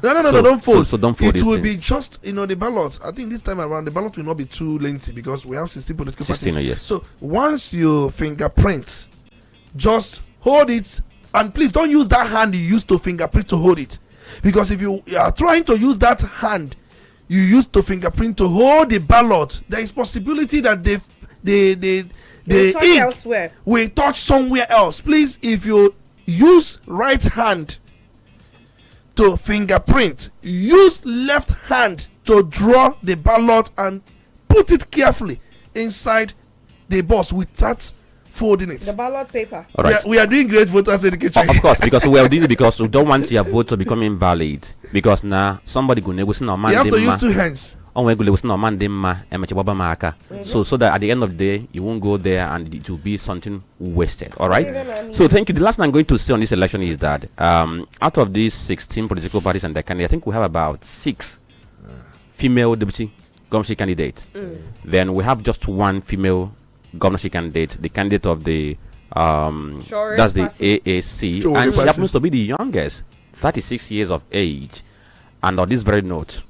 No, don't fold. So don't fold. It will be just, the ballot. I think this time around, the ballot will not be too lengthy because we have 16 political parties. Yes. So once you fingerprint, just hold it, and please don't use that hand you used to fingerprint to hold it, because if you are trying to use that hand you used to fingerprint to hold the ballot, there is possibility that the ink will touch somewhere else. Please, if you use right hand to fingerprint, use left hand to draw the ballot and put it carefully inside the box without folding it. The ballot paper. All right. We are doing great voters education. Of course, because we are doing it because we don't want your vote to become invalid. Because now somebody go negotiate no man. You have to use two hands. So that at the end of the day you won't go there and it will be something wasted. All right. So thank you. The last thing I'm going to say on this election is that out of these 16 political parties and their candidates, I think we have about 6 female deputy governorship candidate. Then we have just one female governorship candidate, the candidate of the that's the AAC, and she happens to be the youngest, 36 years of age. And on this very note,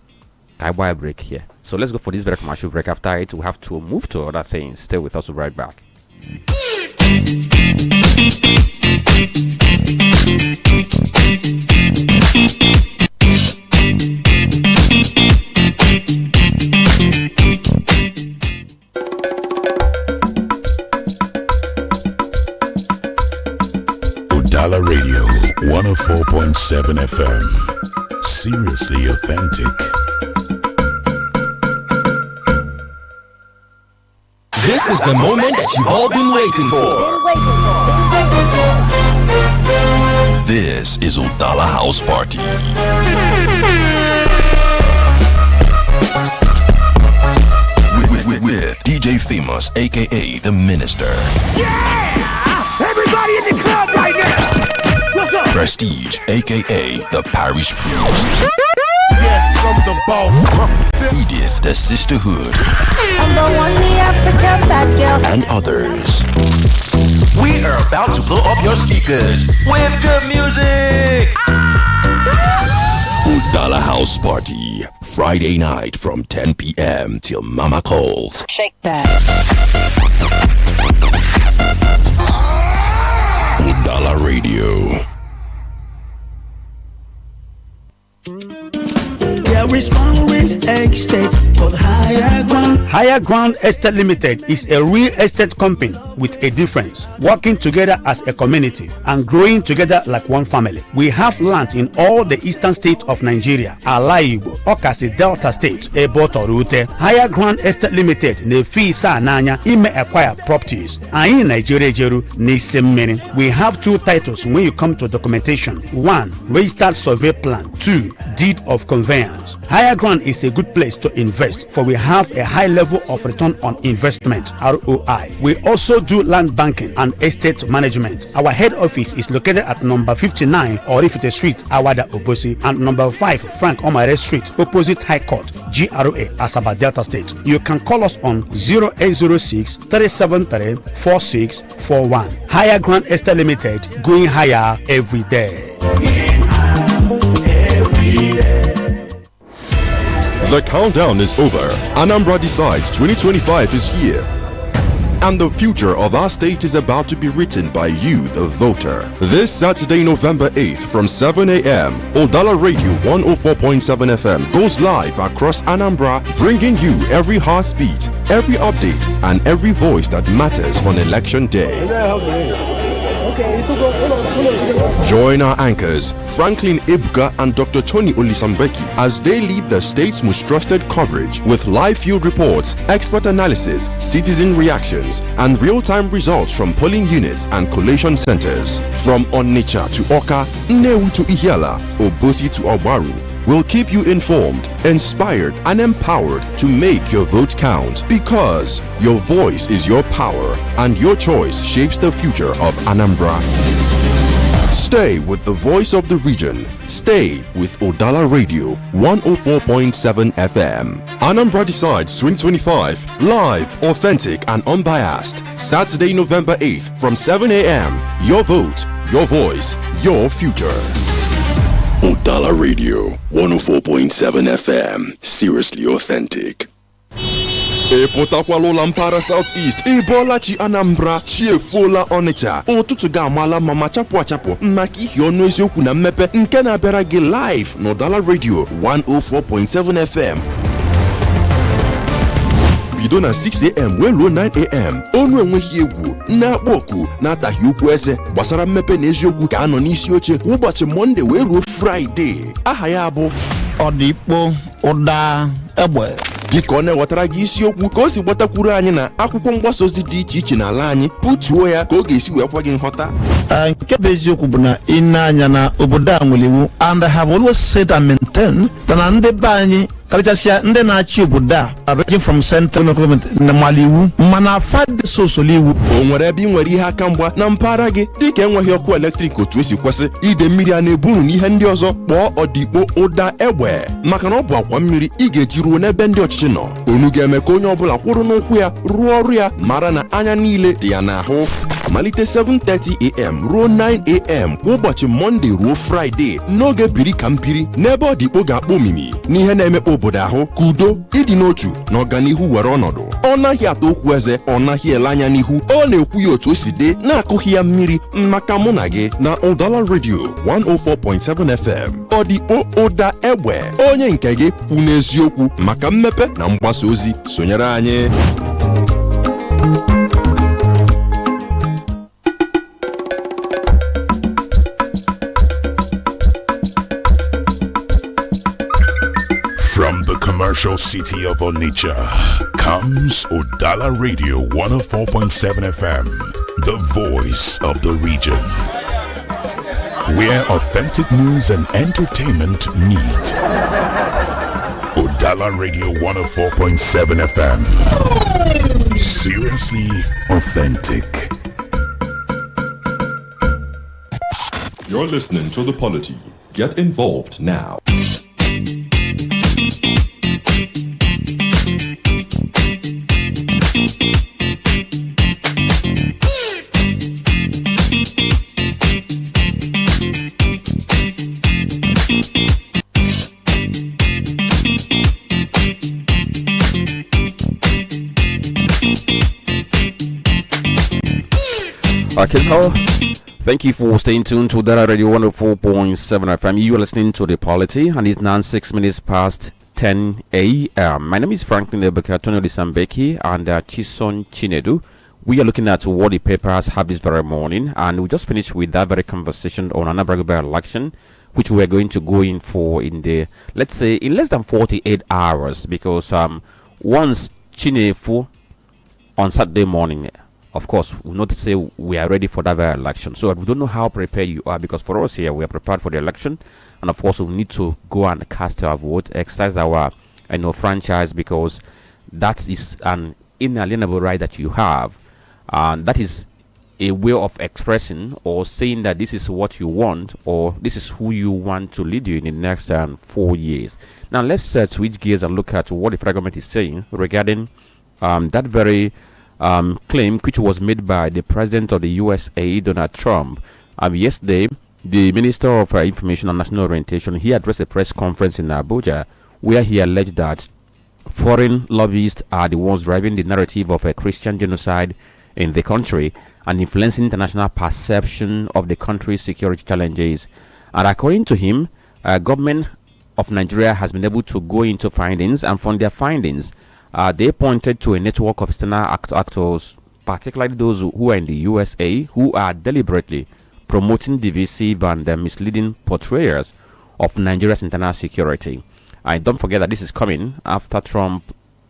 I buy a break here. So let's go for this very commercial break. After it, we have to move to other things. Stay with us. We'll be right back. Udala Radio 104.7 FM. Seriously authentic. This is the moment that you've all been waiting for. This is Udala House Party. With DJ Famous, aka The Minister. Yeah! Everybody in the club right now! What's up? Prestige, aka The Parish Priest. Yes, from the boss. Edith, The Sisterhood. I'm the one, the African bad girl. And others. We are about to blow up your speakers with good music. Udala House Party, Friday night from 10 p.m. till Mama calls. Shake that. Udala Radio. There is one real estate called Higher Ground. Higher Ground Estate Limited is a real estate company with a difference, working together as a community and growing together like one family. We have land in all the eastern states of Nigeria, Ala Igbo, Okasi Delta State, Eboto Rute. Higher Ground Estate Limited nefi sa nanya ime acquire properties. Ayin Nigeria Jeru ni semmeni. We have two titles when you come to documentation. 1. Registered survey plan. 2. Deed of conveyance. Higher Ground is a good place to invest, for we have a high level of return on investment (ROI). We also do land banking and estate management. Our head office is located at number 59 Orifite Street, Awada Obosi, and number 5 Frank Omare Street, opposite High Court, GRA, Asaba Delta State. You can call us on 0806 373 4641. Higher Ground Estate Limited, going higher every day. The countdown is over. Anambra Decides 2025 is here. And the future of our state is about to be written by you, the voter. This Saturday, November 8th from 7 a.m., Udala Radio 104.7 FM goes live across Anambra, bringing you every heartbeat, every update, and every voice that matters on election day. Join our anchors, Franklin Ebuka and Dr. Tony Olisa Mbeki, as they lead the state's most trusted coverage with live field reports, expert analysis, citizen reactions, and real-time results from polling units and collation centers. From Onitsha to Oka, Nnewi to Ihiala, Obosi to Obaru, we'll keep you informed, inspired, and empowered to make your vote count, because your voice is your power and your choice shapes the future of Anambra. Stay with the voice of the region. Stay with Udala Radio 104.7 FM. Anambra Decides 2025, live, authentic, and unbiased. Saturday, November 8th from 7 a.m. Your vote, your voice, your future. Udala Radio 104.7 FM. Seriously authentic. Epotakwalola Mpara Southeast, Ebolachi Anambra, Chiefola Onitsha, Otutu Gamala Mama Chapo Chapo, Maki Hiono Eziokwu na Mmepe, nke na-abịara gị live n'Udala Radio 104.7 FM. Bido na 6 a.m. wee ruo 9 a.m. Onu enweghị egwu, na-akpọ oku, na-ataghị okwu eze gbasara mmepe na eziokwu ka anọ n'isi oche ụbọchị Monday wee ruo Friday. Aha ya bụ Ọdịkpo Ụda Egbe. Dịka ọ na-ewetara gị isiokwu ka o si gbatakwuru anyị na akwụkwọ mgbasa ozi dị iche iche n'ala anyị, pụtuo ya ka ọ ga-esi wee kwa gị nghọta. Nke bụ eziokwu bụ na ị na-anya na obodo a nwere iwu, and I have always said and maintained that na ndị be anyị kalichasia ndị na-achị obodo a ranging from central government na maliwu mana fad sosoliwu o nwere ebe ị nwere ihe aka mgba na mpaghara gị dịka enweghị ọkụ eletrik otu esi kwesị, ide mmiri a na-ebunu n'ihe ndị ọzọ, kpọọ ọdịkpo ụda egbe maka na ọ bụ akwa mmiri ị ga-eji ruo n'ebe ndị ọchịchị nọ. Onu ga-eme ka onye ọbụla kwụrụ n'ụkwụ ya rụọ ọrụ ya, mara na anya niile dị ya n'ahụ. Malite 7:30 AM ruo 9 AM kwa ụbọchị Mọnde ruo Fraịde n'oge biri ka mpiri n'ebe ọdịkpo ga-akpọ omimi n'ihe na-emekpa obodo ahụ ka udo, ịdị n'otu na ọganihu were ọnọdụ. Ọ naghị atọ okwu eze, ọ naghị ele anya n'ihu, ọ na-ekwu ya otu o si dị, na-akụghị ya mmiri maka mụ na gị na Udala Radio 104.7 FM. Ọdịkpo ụda egbe, onye nke gị kwụ n'eziokwu maka mmepe na mgbasa ozi. Sonyere anyị. From the commercial city of Onitsha comes Udala Radio 104.7 FM, the voice of the region, where authentic news and entertainment meet. Udala Radio 104.7 FM, seriously authentic. You're listening to the Polity. Get involved now. Okay, so thank you for staying tuned to Udala Radio 104.7 FM. You are listening to The Polity, and it's now 6 minutes past 10 a.m. My name is Franklin and Olisa Mbeki and Chisom Chinedu. We are looking at what the papers have this very morning, and we just finished with that very conversation on another election, which we are going to go in for in the, let's say, in less than 48 hours, because once Chinefu on Saturday morning, of course, we not to say we are ready for that very election. So we don't know how prepared you are, because for us here, we are prepared for the election. And of course, we need to go and cast our vote, exercise our franchise, because that is an inalienable right that you have. And that is a way of expressing or saying that this is what you want, or this is who you want to lead you in the next 4 years. Now, let's switch gears and look at what the federal government is saying regarding that very claim which was made by the president of the USA, Donald Trump. Yesterday, the Minister of Information and National Orientation, he addressed a press conference in Abuja where he alleged that foreign lobbyists are the ones driving the narrative of a Christian genocide in the country and influencing international perception of the country's security challenges. And according to him, government of Nigeria has been able to go into findings, and from their findings, they pointed to a network of external actors, particularly those who are in the USA, who are deliberately promoting divisive and misleading portrayals of Nigeria's internal security. And don't forget that this is coming after Trump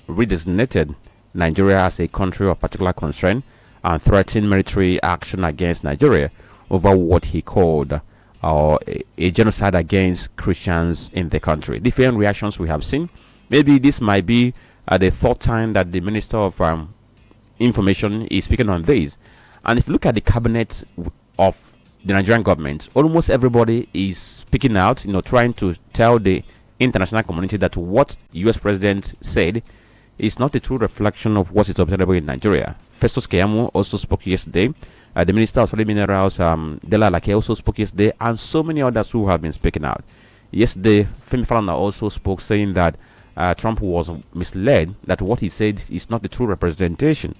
redesignated Nigeria as a country of particular concern and threatened military action against Nigeria over what he called a genocide against Christians in the country. Different reactions we have seen. Maybe this might be the third time that the Minister of Information is speaking on this. And if you look at the cabinet of the Nigerian government, almost everybody is speaking out, trying to tell the international community that what US President said is not a true reflection of what is obtainable in Nigeria. Festus Keyamo also spoke yesterday. The Minister of Solid Minerals, Dela Lake, also spoke yesterday, and so many others who have been speaking out. Yesterday, Femi Falana also spoke, saying that Trump was misled, that what he said is not the true representation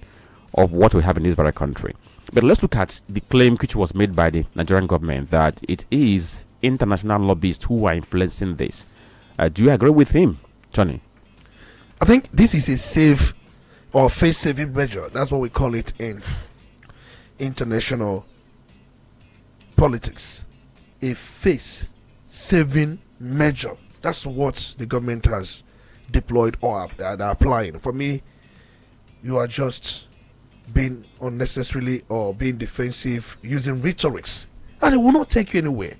of what we have in this very country. But let's look at the claim which was made by the Nigerian government that it is international lobbyists who are influencing this. Do you agree with him, Johnny? I think this is a safe or face-saving measure. That's what we call it in international politics. A face-saving measure. That's what the government has deployed or are applying. For me, you are just being unnecessarily or being defensive using rhetorics, and it will not take you anywhere.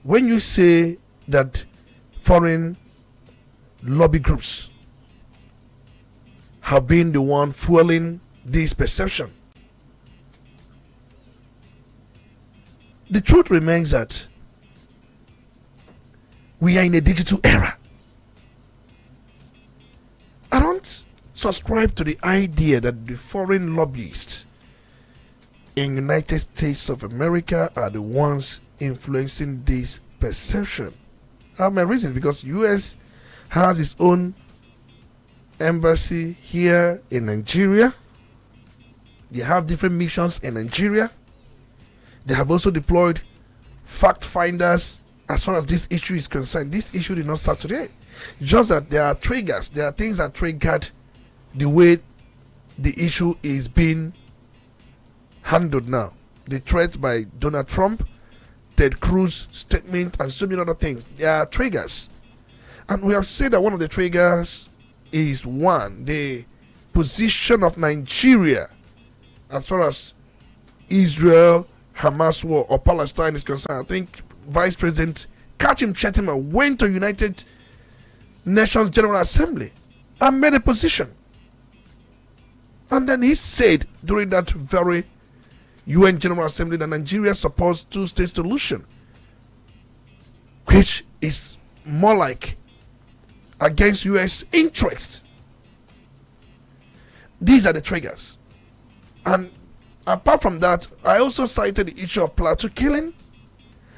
When you say that foreign lobby groups have been the one fueling this perception. The truth remains that we are in a digital era. I don't subscribe to the idea that the foreign lobbyists in United States of America are the ones influencing this perception. I have my reasons, because US has its own embassy here in Nigeria. They have different missions in Nigeria. They have also deployed fact finders as far as this issue is concerned. This issue did not start today. Just that there are triggers, there are things that triggered the way the issue is being handled now. The threat by Donald Trump, Ted Cruz statement, and so many other things. There are triggers. And we have said that one of the triggers is one, the position of Nigeria as far as Israel, Hamas war, or Palestine is concerned. I think Vice President Kachim Shettima went to United Nations General Assembly and made a position. And then he said during that very UN General Assembly that Nigeria supports two-state solution, which is more like against US interests. These are the triggers. And apart from that, I also cited the issue of Plateau killing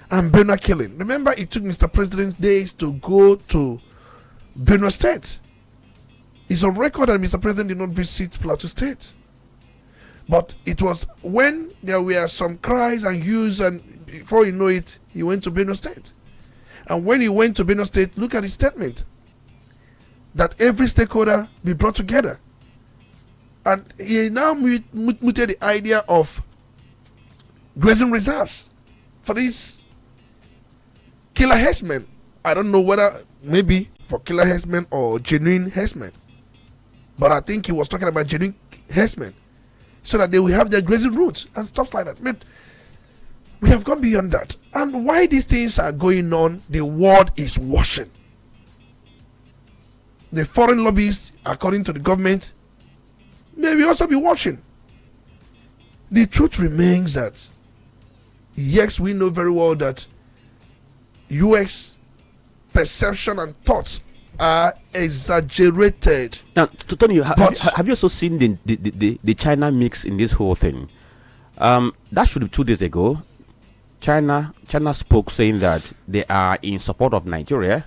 and Benue killing. Remember, it took Mr. President days to go to Benue State. It's on record that Mr. President did not visit Plateau State. But it was when there were some cries and hues, and before you know it, he went to Benue State. And when he went to Benue State, look at his statement that every stakeholder be brought together. And he now mooted the idea of grazing reserves for these killer herdsmen. I don't know whether maybe for killer herdsmen or genuine herdsmen, but I think he was talking about genuine herdsmen, so that they will have their grazing routes and stuff like that. But we have gone beyond that. And why these things are going on, the world is watching. The foreign lobbyists, according to the government, may we also be watching. The truth remains that, yes, we know very well that US perception and thoughts are exaggerated. Now, Tony, have you also seen the China mix in this whole thing? That should be 2 days ago. China spoke saying that they are in support of Nigeria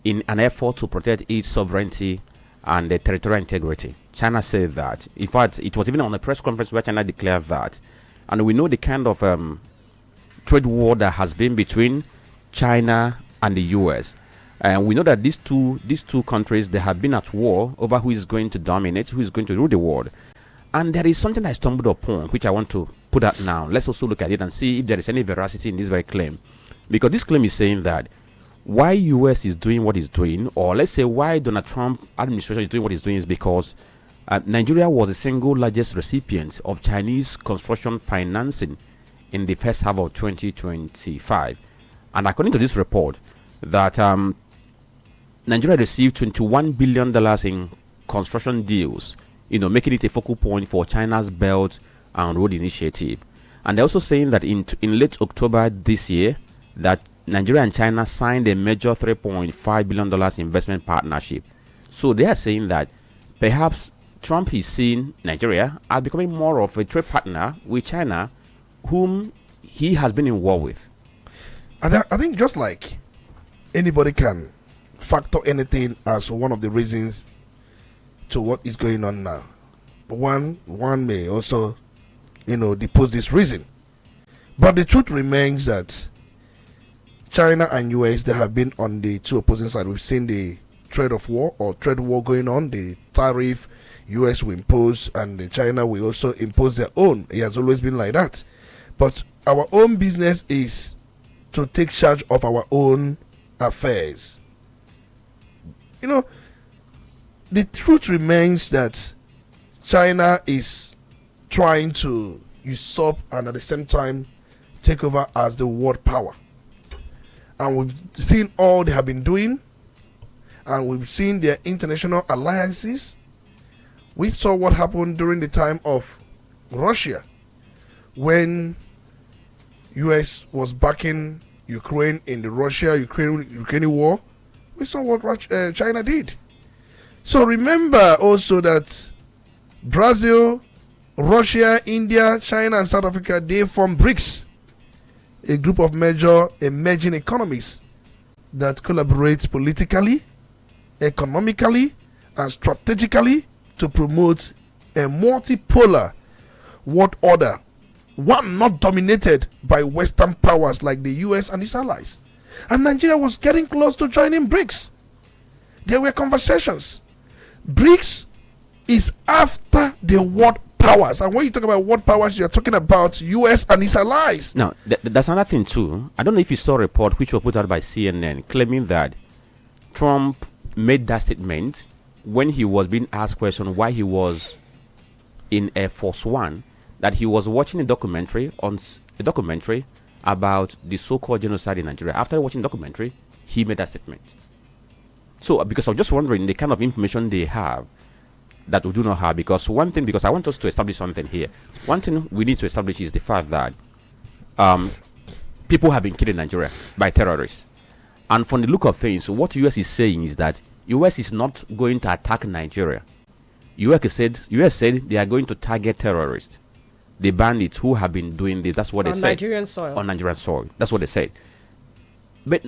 in an effort to protect its sovereignty and the territorial integrity. China said that. In fact, it was even on a press conference where China declared that. And we know the kind of trade war that has been between China and the US. And we know that these two countries, they have been at war over who is going to dominate, who is going to rule the world. And there is something I stumbled upon, which I want to put out now. Let's also look at it and see if there is any veracity in this very claim. Because this claim is saying that why US is doing what it's doing, or let's say why Donald Trump administration is doing what it's doing, is because Nigeria was the single largest recipient of Chinese construction financing in the first half of 2025. And according to this report, that Nigeria received $21 billion in construction deals, making it a focal point for China's Belt and Road Initiative. And they're also saying that in late October this year, that Nigeria and China signed a major $3.5 billion investment partnership. So they are saying that perhaps Trump is seeing Nigeria as becoming more of a trade partner with China, whom he has been in war with. And I think just like anybody can factor anything as one of the reasons to what is going on now, one may also, depose this reason. But the truth remains that China and US, they have been on the two opposing sides. We've seen the trade war going on, the tariff US will impose and China will also impose their own. It has always been like that. But our own business is to take charge of our own affairs. The truth remains that China is trying to usurp and at the same time take over as the world power. And we've seen all they have been doing. and we've seen their international alliances. We saw what happened during the time of Russia when US was backing Ukraine in the Russia-Ukraine war. We saw what China did. So remember also that Brazil, Russia, India, China, and South Africa, they form BRICS, a group of major emerging economies that collaborate politically, economically, and strategically to promote a multipolar world order, one not dominated by Western powers like the US and its allies. And Nigeria was getting close to joining BRICS. There were conversations. BRICS is after the world powers, and when you talk about world powers, you're talking about US and its allies. Now, that's another thing too. I don't know if you saw a report which was put out by CNN claiming that Trump made that statement when he was being asked question why he was in Air Force One, that he was watching a documentary about the so-called genocide in Nigeria. After watching the documentary, he made that statement. So, because I'm just wondering the kind of information they have that we do not have, because I want us to establish something here. One thing we need to establish is the fact that people have been killed in Nigeria by terrorists. And from the look of things, what US is saying is that US is not going to attack Nigeria. US said they are going to target terrorists, the bandits who have been doing this. That's what they said. On Nigerian soil. That's what they said. But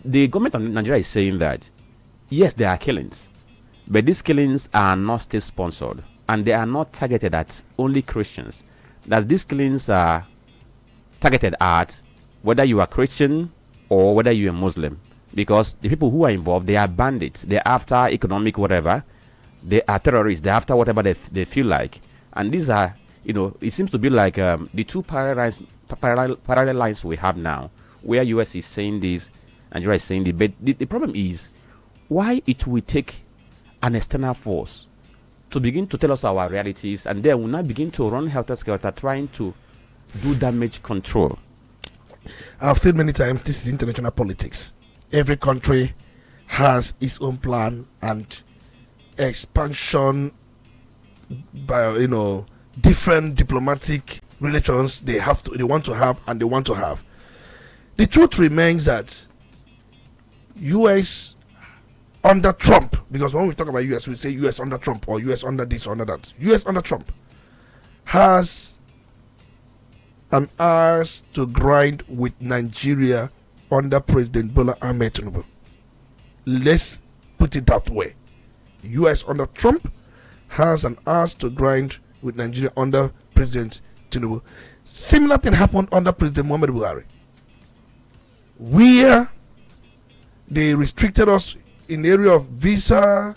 the government of Nigeria is saying that, yes, there are killings, but these killings are not state-sponsored, and they are not targeted at only Christians. That these killings are targeted at whether you are Christian or whether you are Muslim, because the people who are involved, they are bandits. They're after economic whatever. They are terrorists. They're after whatever they feel like. And these are, it seems to be like the two parallel lines we have now, where US is saying this, Nigeria is saying this. But the problem is, why it will take an external force to begin to tell us our realities, and then we'll now begin to run helter-skelter trying to do damage control. I've said many times, this is international politics. Every country has its own plan and expansion by different diplomatic relations they want to have. The truth remains that US under Trump, because when we talk about US, we say US under Trump or US under this or under that. US under Trump has an axe to grind with Nigeria under President Bola Ahmed Tinubu. Let's put it that way. US under Trump has an axe to grind with Nigeria under President Tinubu. Similar thing happened under President Muhammad Buhari, where they restricted us in the area of visa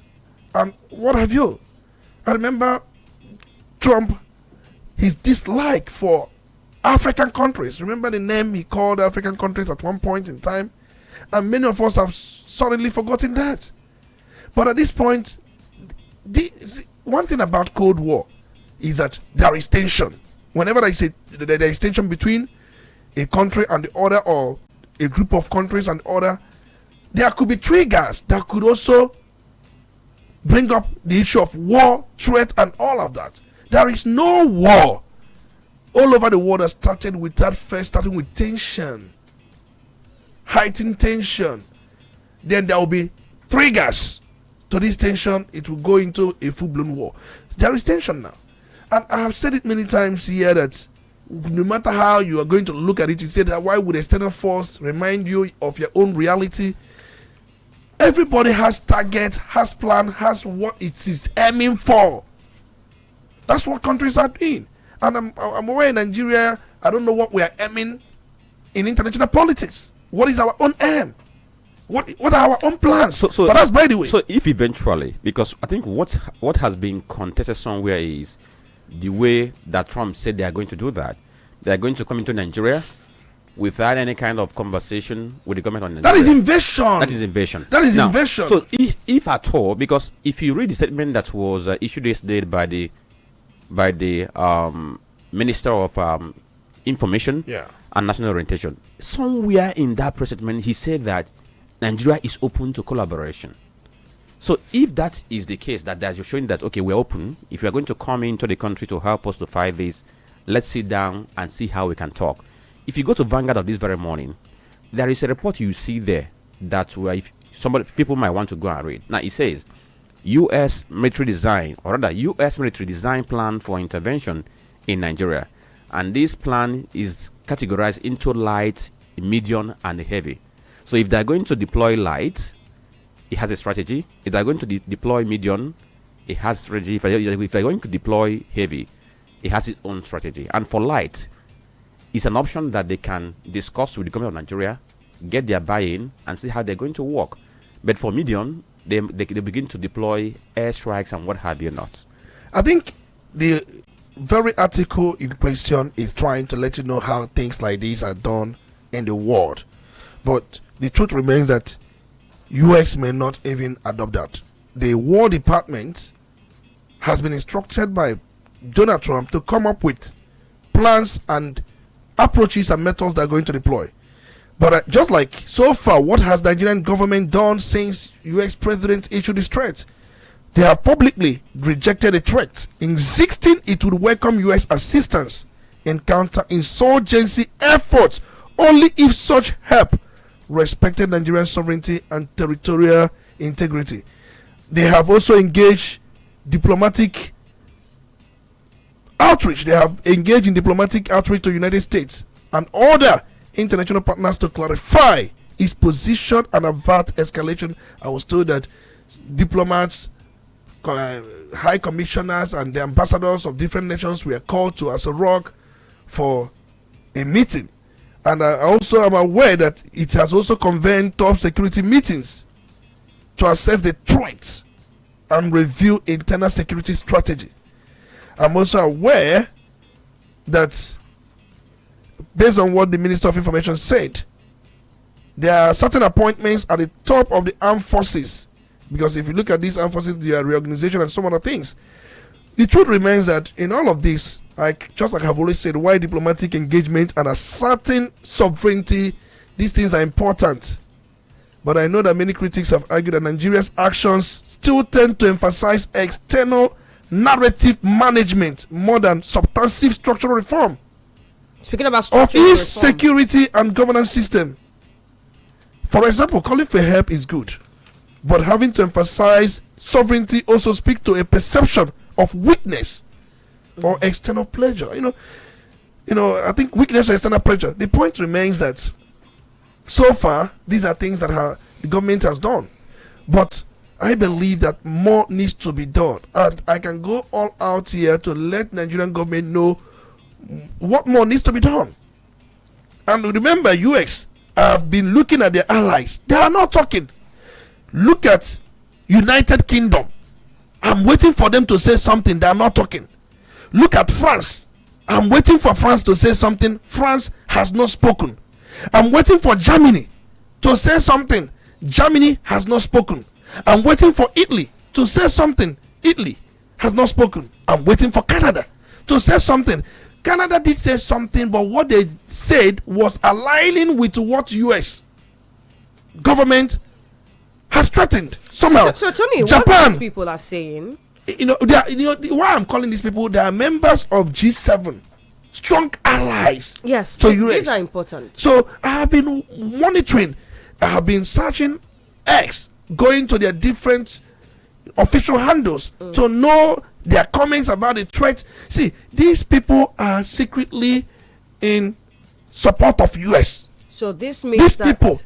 and what have you. I remember Trump, his dislike for African countries. Remember the name he called African countries at one point in time? And many of us have suddenly forgotten that. But at this point, one thing about Cold War is that there is tension. Whenever there is tension between a country and the other, or a group of countries and the other, there could be triggers that could also bring up the issue of war, threat, and all of that. There is no war all over the world that starting with tension, heightened tension. Then there will be triggers to this tension. It will go into a full-blown war. There is tension now. And I have said it many times here that no matter how you are going to look at it, you say that why would external force remind you of your own reality? Everybody has target, has plan, has what it is aiming for. That's what countries are doing. And I'm aware in Nigeria, I don't know what we are aiming in international politics. What is our own aim? What are our own plans? But that's by the way. So if eventually, because I think what has been contested somewhere is the way that Trump said they are going to do that. They are going to come into Nigeria without any kind of conversation with the government on Nigeria. That is invasion. That is invasion. So if at all, because if you read the statement that was issued yesterday by the Minister of Information and National Orientation, somewhere in that press statement he said that Nigeria is open to collaboration So if that is the case, that you're showing that, okay, we're open. If you're going to come into the country to help us to fight this, let's sit down and see how we can talk. If you go to Vanguard of this very morning, there is a report you see there that if people might want to go and read. Now it says, U.S. military design, or rather U.S. military design plan for intervention in Nigeria. And this plan is categorized into light, medium, and heavy. So if they're going to deploy light, it has a strategy. If they're going to deploy medium, it has strategy. If they're going to deploy heavy, it has its own strategy. And for light, it's an option that they can discuss with the government of Nigeria, get their buy-in, and see how they're going to work. But for medium, they begin to deploy airstrikes and what have you not. I think the very article in question is trying to let you know how things like these are done in the world. But the truth remains that US may not even adopt that. The War Department has been instructed by Donald Trump to come up with plans and approaches and methods they're going to deploy. But just like so far, what has the Nigerian government done since US President issued this threat? They have publicly rejected the threat, insisting it would welcome US assistance in counter-insurgency efforts only if such help respected Nigerian sovereignty and territorial integrity. They have also engaged diplomatic outreach. They have engaged in diplomatic outreach to the United States and other international partners to clarify its position and avert escalation. I was told that diplomats, high commissioners, and the ambassadors of different nations were called to Aso Rock for a meeting. And I also am aware that it has also convened top security meetings to assess the threats and review internal security strategy. I'm also aware that, based on what the Minister of Information said, there are certain appointments at the top of the armed forces, because if you look at these armed forces, their reorganization and some other things, the truth remains that in all of this, just like I've always said, why diplomatic engagement and asserting sovereignty, these things are important. But I know that many critics have argued that Nigeria's actions still tend to emphasize external narrative management more than substantive structural reform. Speaking about of its security and governance system. For example, calling for help is good, but having to emphasize sovereignty also speaks to a perception of weakness or external pleasure. You know, I think weakness or external pleasure. The point remains that so far these are things that the government has done, but I believe that more needs to be done, and I can go all out here to let Nigerian government know what more needs to be done. And remember, US have been looking at their allies. They are not talking. Look at United Kingdom. I'm waiting for them to say something. They are not talking. Look at France. I'm waiting for France to say something. France has not spoken. I'm waiting for Germany to say something. Germany has not spoken. I'm waiting for Italy to say something. Italy has not spoken. I'm waiting for Canada to say something. Canada did say something, but what they said was aligning with what US government has threatened somehow. So Tony, Japan, what these people are saying, why I'm calling these people, they are members of G7, strong allies. Yes, to US. These are important. So I have been monitoring, I have been searching X, going to their different official handles to know their comments about the threat. See, these people are secretly in support of US. So this means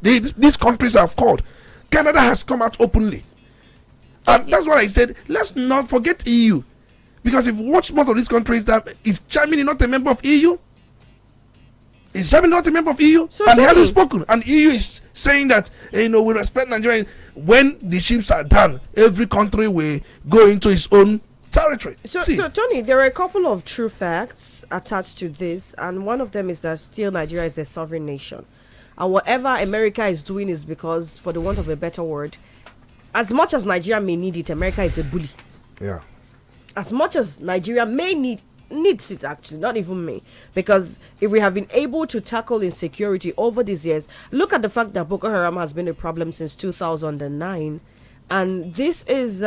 these countries have called. Canada has come out openly, and that's what I said. Let's not forget EU, because if you watch most of these countries, that is Germany not a member of EU? Is Germany not a member of EU? So and he hasn't spoken. And EU is saying that we respect Nigeria. When the ships are done, every country will go into its own territory. So Tony, there are a couple of true facts attached to this, and one of them is that still Nigeria is a sovereign nation, and whatever America is doing is because, for the want of a better word, as much as Nigeria may need it, America is a bully. Yeah. As much as Nigeria needs it, actually, not even me, because if we have been able to tackle insecurity over these years, look at the fact that Boko Haram has been a problem since 2009. And this is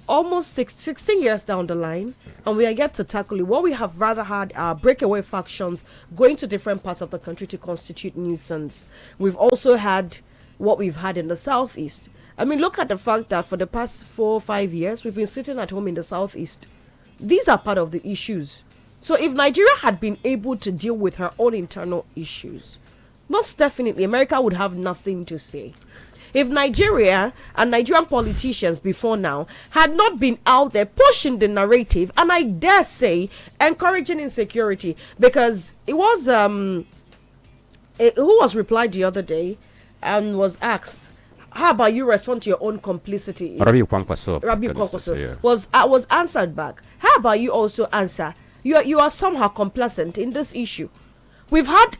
almost 16 years down the line, and we are yet to tackle it. What we have rather had are breakaway factions going to different parts of the country to constitute nuisance. We've also had what we've had in the southeast. I mean, look at the fact that for the past 4 or 5 years, we've been sitting at home in the southeast. These are part of the issues. So if Nigeria had been able to deal with her own internal issues, most definitely America would have nothing to say. If Nigeria and Nigerian politicians before now had not been out there pushing the narrative, and I dare say encouraging insecurity, because it was who was replied the other day and was asked, how about you respond to your own complicity? Rabi Kwankwaso was answered back. How about you also answer? You are somehow complacent in this issue. We've had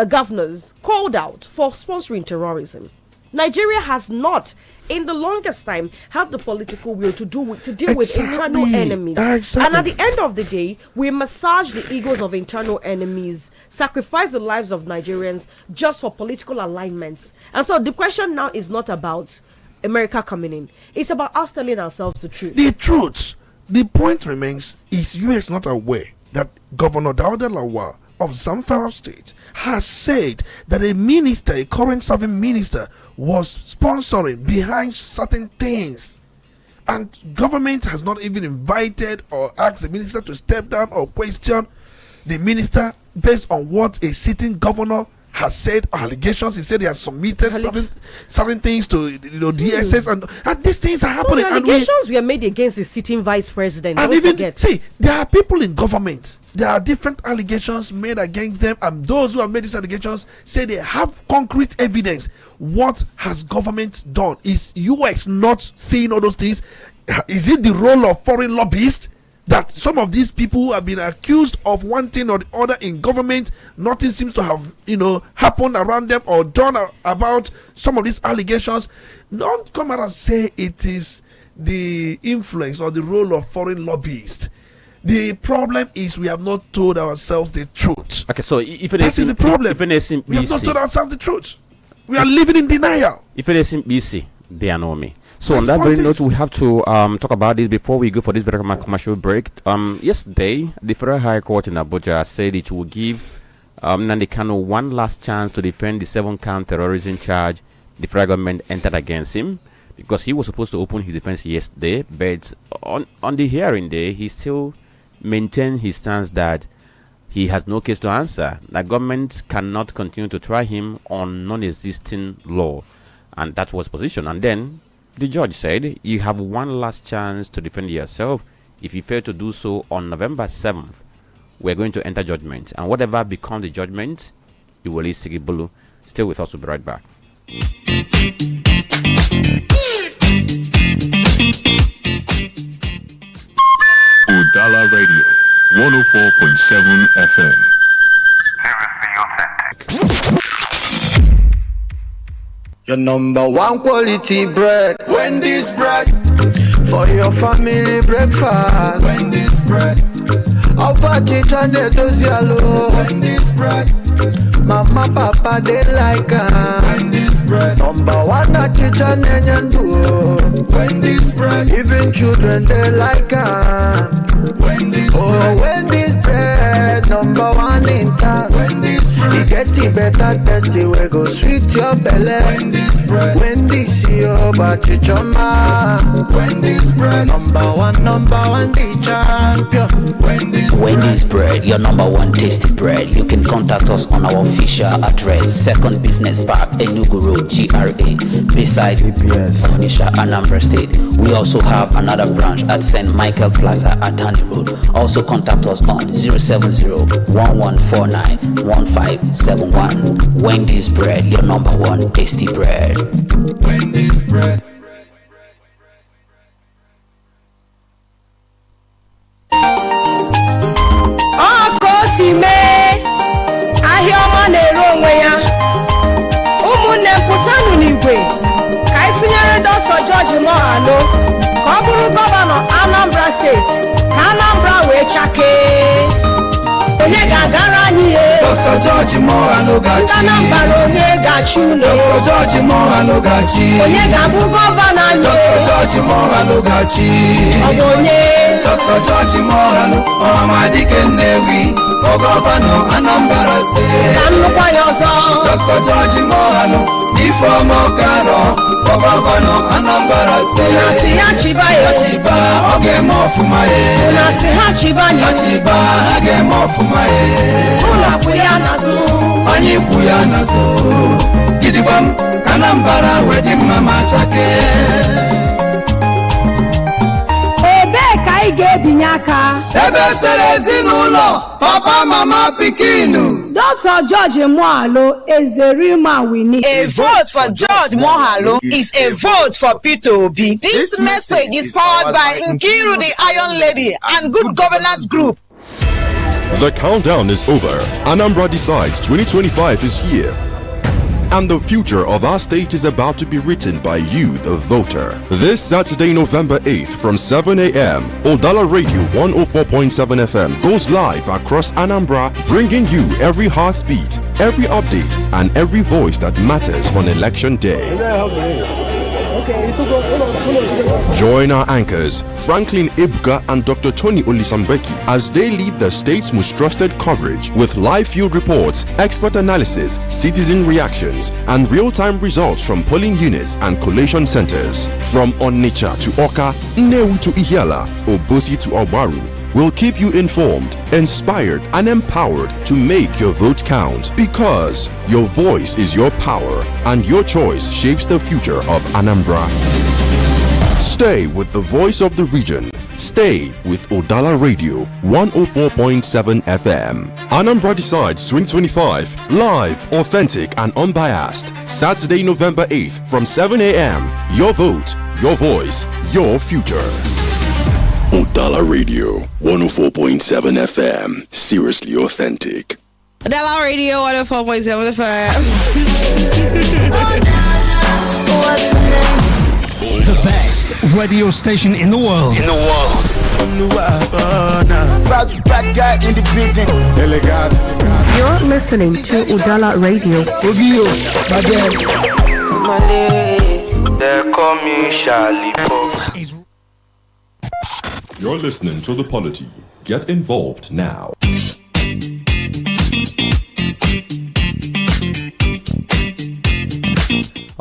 governors called out for sponsoring terrorism. Nigeria has not, in the longest time, had the political will to deal with internal enemies. And at the end of the day, we massage the egos of internal enemies, sacrifice the lives of Nigerians just for political alignments. And so the question now is not about America coming in. It's about us telling ourselves the truth. The truth. The point remains, is US not aware that Governor Dauda Lawal of Zamfara State has said that a minister, a current serving minister, was sponsoring behind certain things, and government has not even invited or asked the minister to step down or question the minister based on what a sitting governor has said, allegations. He said he has submitted certain things to DSS, and these things are happening. The allegations were made against the sitting vice president. And see, there are people in government. There are different allegations made against them, and those who have made these allegations say they have concrete evidence. What has government done? Is US not seeing all those things? Is it the role of foreign lobbyists that some of these people who have been accused of one thing or the other in government, nothing seems to have happened around them or done about some of these allegations? Don't come out and say it is the influence or the role of foreign lobbyists. The problem is we have not told ourselves the truth. Okay, so if that is the problem. We have not told ourselves the truth. We are living in denial. If it is in BC, they are know me. So on that very note, we have to talk about this before we go for this very commercial break. Yesterday, the Federal High Court in Abuja said it will give Nnamdi Kanu one last chance to defend the 7-count terrorism charge the federal government entered against him, because he was supposed to open his defense yesterday, but on the hearing day, he still maintained his stance that he has no case to answer. The government cannot continue to try him on non-existing law, and that was position. And then the judge said, you have one last chance to defend yourself. If you fail to do so on November 7th, we're going to enter judgment. And whatever becomes the judgment, you will release Sigibulu. Stay with us, we'll be right back. Udala Radio, 104.7 FM. Your number one quality bread. Wendy's bread. For your family breakfast. Wendy's bread. Apache chande tozialo. Wendy's bread. Mama papa they like Wendy's bread. Number one na chicha nenyandu. Wendy's bread. Even children they like Wendy's bread. Wendy's bread. Number one in town. Wendy's bread. You get it better tasty. We go sweet your belly. Wendy's bread. Wendy's your bachichoma. Wendy's bread. Number one the champion. Wendy's bread, your number one tasty bread. You can contact us on our official address, 2nd Business Park, Enugu Road, GRA, beside Onitsha, Anambra State. We also have another branch at St. Michael Plaza at Tandy Road. Also contact us on 070-1149-1571. Wendy's bread, your number one tasty bread. Wendy's bread. Ahịa ọma na-ere onwe ya. Ụmụnne pụtanụ n'igwe ka anyị tụnyere Dr. George Mohalo ka ọ bụrụ gọvanọ Anambra steeti ka Anambra wee chakee. Onye ga-agara anyị ihe. Dr. George Mohanogachi. Anambra onye gachi unu. Dr. George Mohanogachi. Onye ga-abụ gọvanọ anyị. Dr. George Mohanogachi. Ọ bụ onye. Dr. George Mohano Ọhamadike Nnewi ọ gọvanọ Anambra State. Ka m nụkwa ya ọzọ. Dr. George Mohano Ifeoma Okaro ọ gọvanọ Anambra State. Na si ya chiba ya. Ya chiba ọ ga-eme ọfụma ya. Na si ha chiba ya. Ya chiba ha ga-eme ọfụma ya. Ụlọ kwụ ya n'azụ. Anyị kwụ ya n'azụ. Gidigbam ka Anambra wee dị mma ma chake. Ebee ka anyị ga-ebinye aka? Ebe sere ezinụlọ papa mama pikinu. Dr. George Mohalo is the real man we need. A vote for George Mohalo is a vote for Peter Obi. This message is powered by Nkiru the Iron Lady and Good Governance Group. The countdown is over. Anambra Decides 2025 is here. And the future of our state is about to be written by you, the voter. This Saturday, November 8th from 7 a.m., Udala Radio 104.7 FM goes live across Anambra, bringing you every heartbeat, every update, and every voice that matters on election day. Join our anchors, Franklin Ebuka and Dr. Tony Olisa Mbeki, as they lead the state's most trusted coverage with live field reports, expert analysis, citizen reactions, and real-time results from polling units and collation centers. From Onitsha to Oka, Nnewi to Ihiala, Obosi to Obaru, we'll keep you informed, inspired, and empowered to make your vote count, because your voice is your power and your choice shapes the future of Anambra. Stay with the voice of the region. Stay with Udala Radio 104.7 FM. Anambra Decides 2025. Live, authentic, and unbiased. Saturday, November 8th from 7 a.m. Your vote, your voice, your future. Udala Radio 104.7 FM. Seriously authentic. Udala Radio 104.7 FM. The best radio station in the world. You're listening to Udala Radio. They call me Charlie Pop. You're listening to The Polity. Get involved now.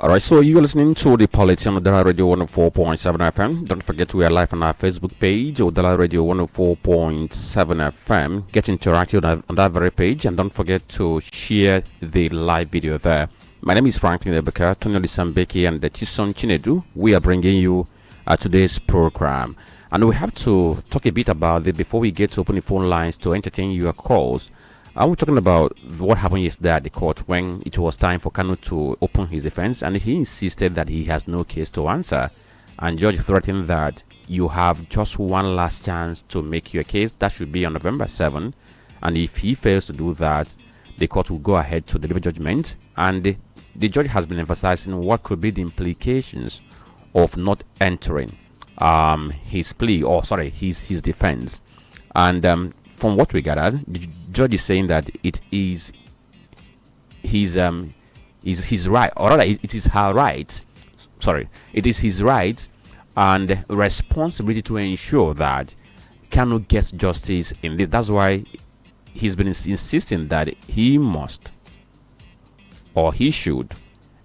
Alright, so you're listening to The Polity on Udala Radio 104.7 FM. Don't forget we are live on our Facebook page, Udala Radio 104.7 FM. Get interactive on that very page, and don't forget to share the live video there. My name is Franklin Ebuka, Olisa Mbeki, and the Chisom Chinedu. We are bringing you today's program. And we have to talk a bit about it before we get to open the phone lines to entertain your calls. We're talking about what happened yesterday at the court when it was time for Kanu to open his defense, and he insisted that he has no case to answer. And Judge threatened that you have just one last chance to make your case. That should be on November 7. And if he fails to do that, the court will go ahead to deliver judgment. And the judge has been emphasizing what could be the implications of not entering his plea, or sorry, his defense. And from what we gathered, the judge is saying that it is his right, or rather it is her right. Sorry, it is his right and responsibility to ensure that Kanu gets justice in this. That's why he's been insisting that he must, or he should,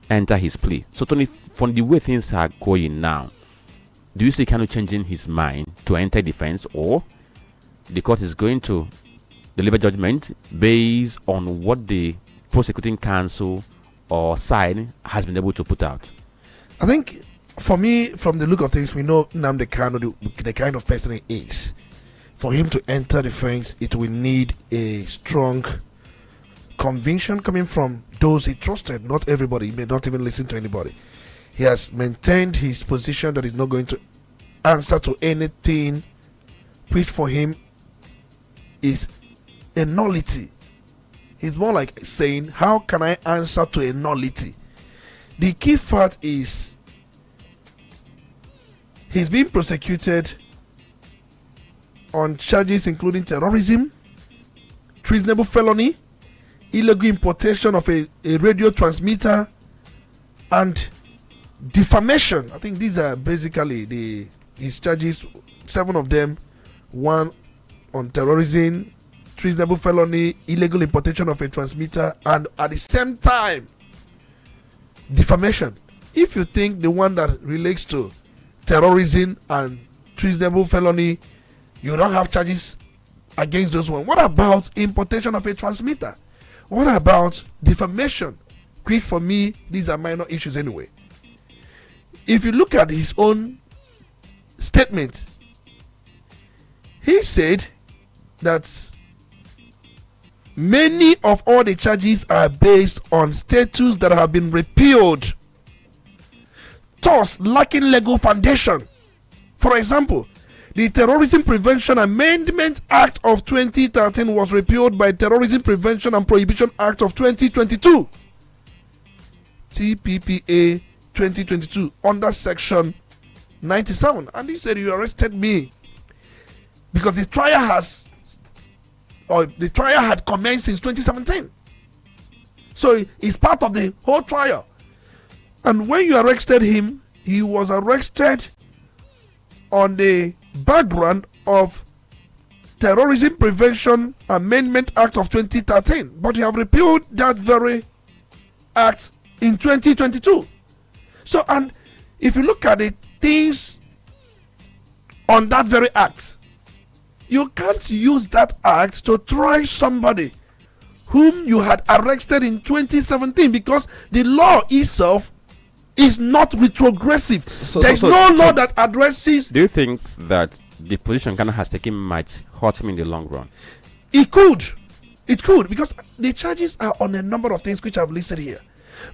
enter his plea. So Tony, from the way things are going now, do you see Kanu changing his mind to enter defense, or the court is going to deliver judgment based on what the prosecuting counsel or side has been able to put out? I think, for me, from the look of things, we know Nnamdi Kanu, the kind of person he is. For him to enter defense, it will need a strong conviction coming from those he trusted. Not everybody. He may not even listen to anybody. He has maintained his position that he's not going to answer to anything which for him is a nullity. It's more like saying, how can I answer to a nullity? The key fact is he's being prosecuted on charges including terrorism, treasonable felony, illegal importation of a radio transmitter, and defamation. I think these are basically his charges, 7 of them. 1 on terrorism, treasonable felony, illegal importation of a transmitter, and at the same time, defamation. If you think the one that relates to terrorism and treasonable felony, you don't have charges against those ones. What about importation of a transmitter? What about defamation? Quick, for me, these are minor issues anyway. If you look at his own statement, he said that many of all the charges are based on statutes that have been repealed, thus lacking legal foundation. For example, the Terrorism Prevention Amendment Act of 2013 was repealed by Terrorism Prevention and Prohibition Act of 2022, TPPA 2022, under section 97. And he said, you arrested me because the trial had commenced since 2017. So it's part of the whole trial. And when you arrested him, he was arrested on the background of Terrorism Prevention Amendment Act of 2013. But you have repealed that very act in 2022. So, and if you look at the things on that very act, you can't use that act to try somebody whom you had arrested in 2017, because the law itself is not retrogressive. There's no law that addresses. Do you think that the position Ghana has taken might hurt him in the long run? It could, because the charges are on a number of things which I've listed here.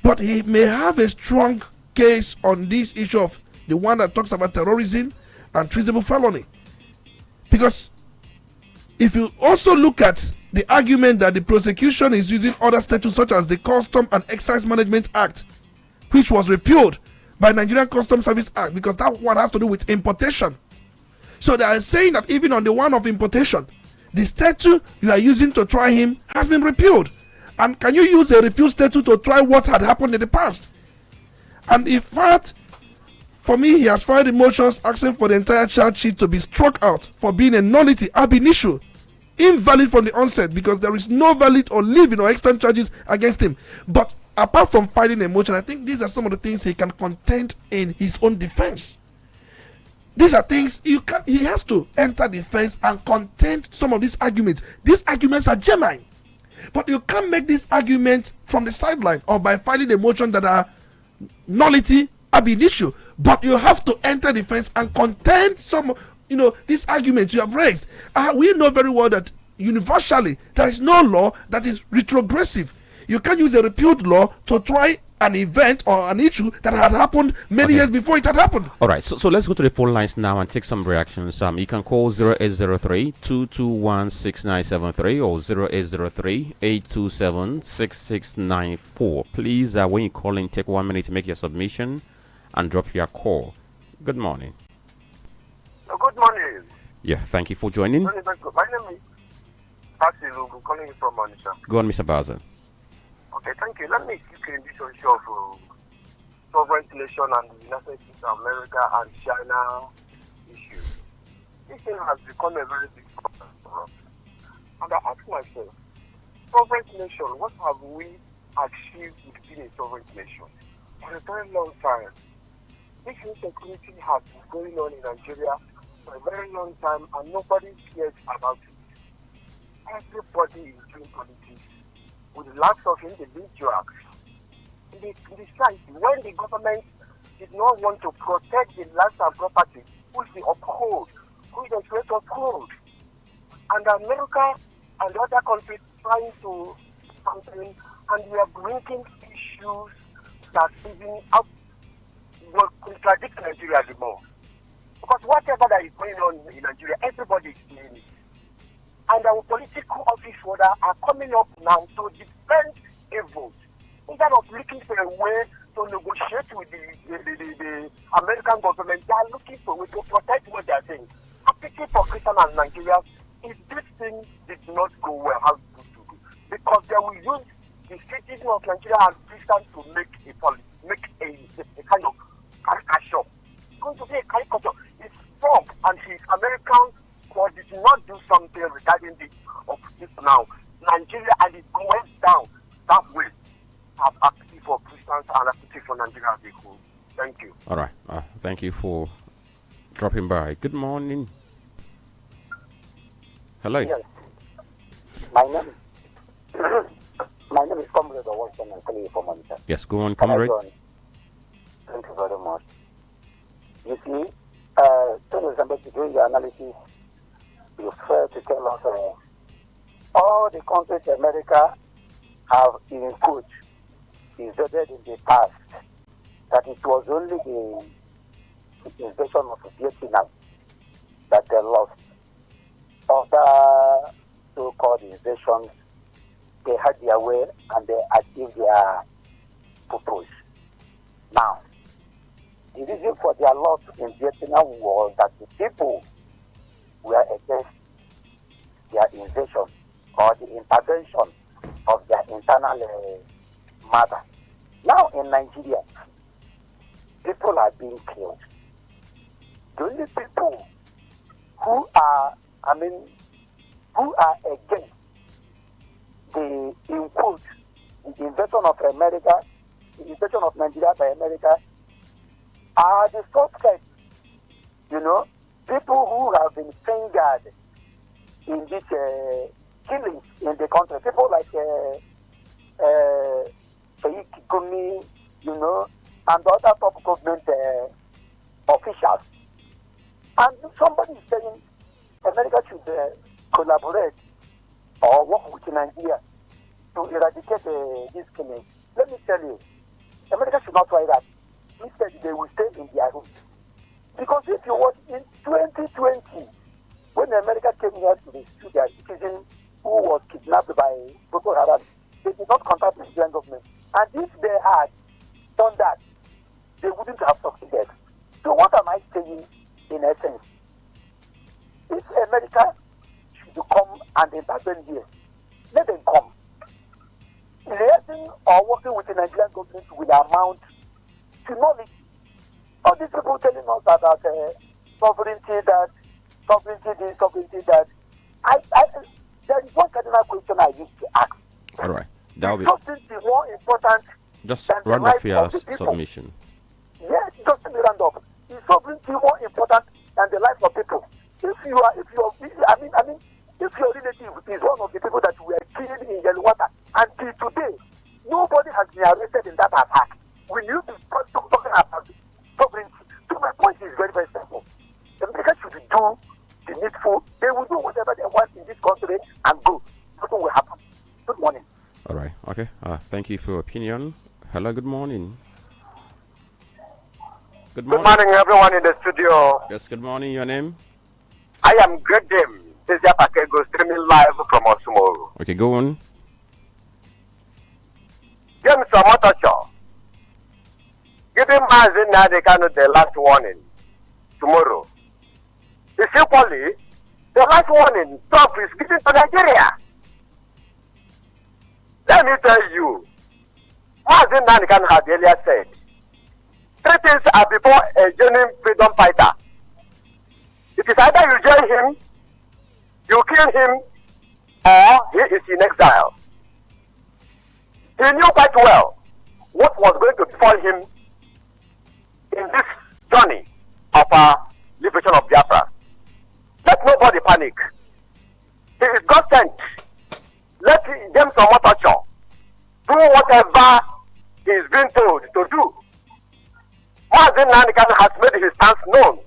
But he may have a strong case on this issue of the one that talks about terrorism and treasonable felony. Because if you also look at the argument that the prosecution is using other statutes such as the Custom and Excise Management Act, which was repealed by Nigerian Customs Service Act, because that one has to do with importation. So they are saying that even on the one of importation, the statute you are using to try him has been repealed. And can you use a repealed statute to try what had happened in the past? And in fact, for me, he has filed motions asking for the entire charge sheet to be struck out for being a nullity ab initio, invalid from the onset, because there is no valid or living or extant charges against him. But apart from filing a motion, I think these are some of the things he can contend in his own defense. These are things he has to enter defense and contend some of these arguments. These arguments are genuine, but you can't make this argument from the sideline or by filing a motion that are nullity ab initio. But you have to enter defense and contend some, these arguments you have raised. We know very well that universally there is no law that is retrogressive. You can't use a repealed law to try an event or an issue that had happened many years before it had happened. All right, so let's go to the phone lines now and take some reactions. You can call 0803-221-6973 or 0803-827-6694. Please, when you call in, take 1 minute to make your submission and drop your call. Good morning. Good morning. Yeah, thank you for joining. My name is Basil, calling you from Onitsha. Go on, Mr. Basil. Okay, thank you. Let me speak in this issue of sovereign nation and the United States of America and China issue. This thing has become a very big problem for us. And I ask myself, sovereign nation, what have we achieved with being a sovereign nation? For a very long time. This insecurity has been going on in Nigeria for a very long time and nobody cares about it. Everybody is doing politics with lots of individuals. In the site, when the government did not want to protect the lands and property, which they uphold, which they try to uphold, and America and other countries trying to do something, and we are bringing issues that even will contradict Nigeria the more. Because whatever that is going on in Nigeria, everybody is doing it. And our political office holders are coming up now to defend a vote. Instead of looking for a way to negotiate with the American government, they are looking for a way to protect what they are saying. I pity for Christian and Nigerians if this thing did not go well, how to do. Because they will use the citizens of Nigeria and Christians to make a kind of caricature. It's going to be a caricature. It's wrong, and his American court did not do something regarding this now. Nigeria, and it went down that way. Have apathy for Christians and apathy for Nigeria as a whole. Thank you. All right. Thank you for dropping by. Good morning. Hello. Yes. My name is Comrade Watson. I'm calling you from Onitsha. Yes, go on, Comrade. Thank you very much. You see, Olisa Mbeki, during your analysis, you failed to tell us all the countries America have in quote invaded in the past, that it was only the invasion of Vietnam that they lost. Other so-called invasions, they had their way and they achieved their purpose. Now, the reason for their loss in Vietnam was that the people were against their invasion or the intervention of their internal matter. Now in Nigeria, people are being killed. The only people who are against the, in quote, the invasion of America, the invasion of Nigeria by America, are the suspects, people who have been fingered in this killings in the country. People like Sheikh Gumi, and other top government officials. And somebody is saying America should collaborate or work with Nigeria to eradicate these killings. Let me tell you, America should not try that. Instead, they will stay in their room. Because if you watch in 2020, when America came here to rescue their citizen who was kidnapped by Boko Haram, they did not contact the Nigerian government. And if they had done that, they wouldn't have succeeded. So what am I saying in essence? If America should come and intervene here, let them come. Liaising or working with the Nigerian government will amount to knowledge. All these people telling us about sovereignty this, sovereignty that. There is one cardinal question I used to ask. All right. That will be more important. Just than round the off life your of the people. submission. Yes, just to be round up. Is sovereignty more important than the life of people? If your relative is one of the people that were killed in Yelwata, until today, nobody has been arrested in that attack. Will you be talking about sovereignty? So my point is very, very simple. America should do the needful. They will do whatever they want in this country and go. Nothing will happen. Good morning. All right. Okay. Thank you for your opinion. Hello. Good morning. Good morning. Good morning, everyone in the studio. Yes. Good morning. Your name? I am Gredim. This is Pakego streaming live from Osumo. Okay. Go on. James Omotocho. Giving Mazin Nadekano the last warning tomorrow. It's equally the last warning Trump is giving to Nigeria. Let me tell you, Mazin Nadekano had earlier said, 3 things are before a genuine freedom fighter. It is either you join him, you kill him, or he is in exile. He knew quite well what was going to befall him in this journey of liberation of Biafra. Let nobody panic. He is God sent. Let James Omotocho do whatever he is being told to do. Mazin Nanikan has made his stance known.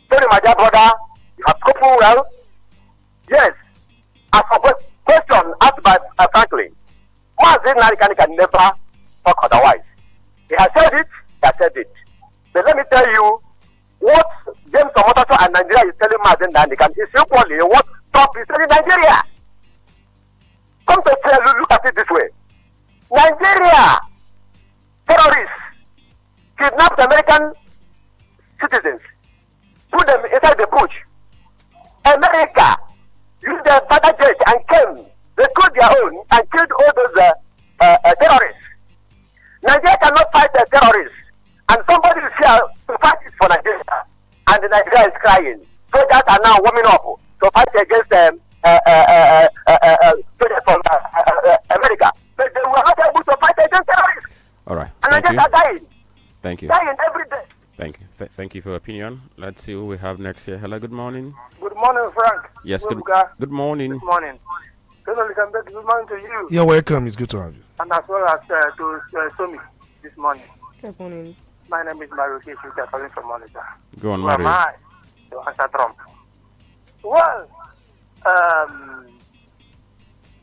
Sorry, my dear brother, you have spoken well. Yes, as for the question asked by Franklin, Mazin Nanikan can never talk otherwise. He has said it, he has said it. But let me tell you, what James Omotocho and Nigeria is telling Mazin Nanikan is equally what Trump is telling Nigeria. Come to tell you, look at it this way. Nigeria, terrorists, kidnapped American citizens, put them inside the bush. America used their fighter jet and came. They killed their own and killed all those terrorists. And somebody is here to fight it for Nigeria. And Nigeria is crying. Soldiers are now warming up to fight against soldiers from America. But they were not able to fight against terrorists. All right. And Nigerians are dying. Thank you. Dying every day. Thank you. Thank you for your opinion. Let's see who we have next here. Hello, good morning. Good morning, Frank. Yes, good morning. Good morning. Good morning to you. You're welcome. It's good to have you. And as well as to Somi this morning. Good morning. My name is Mario Keshuka, calling from Olisa. Go on, Who am Mario. I to answer Trump? Well,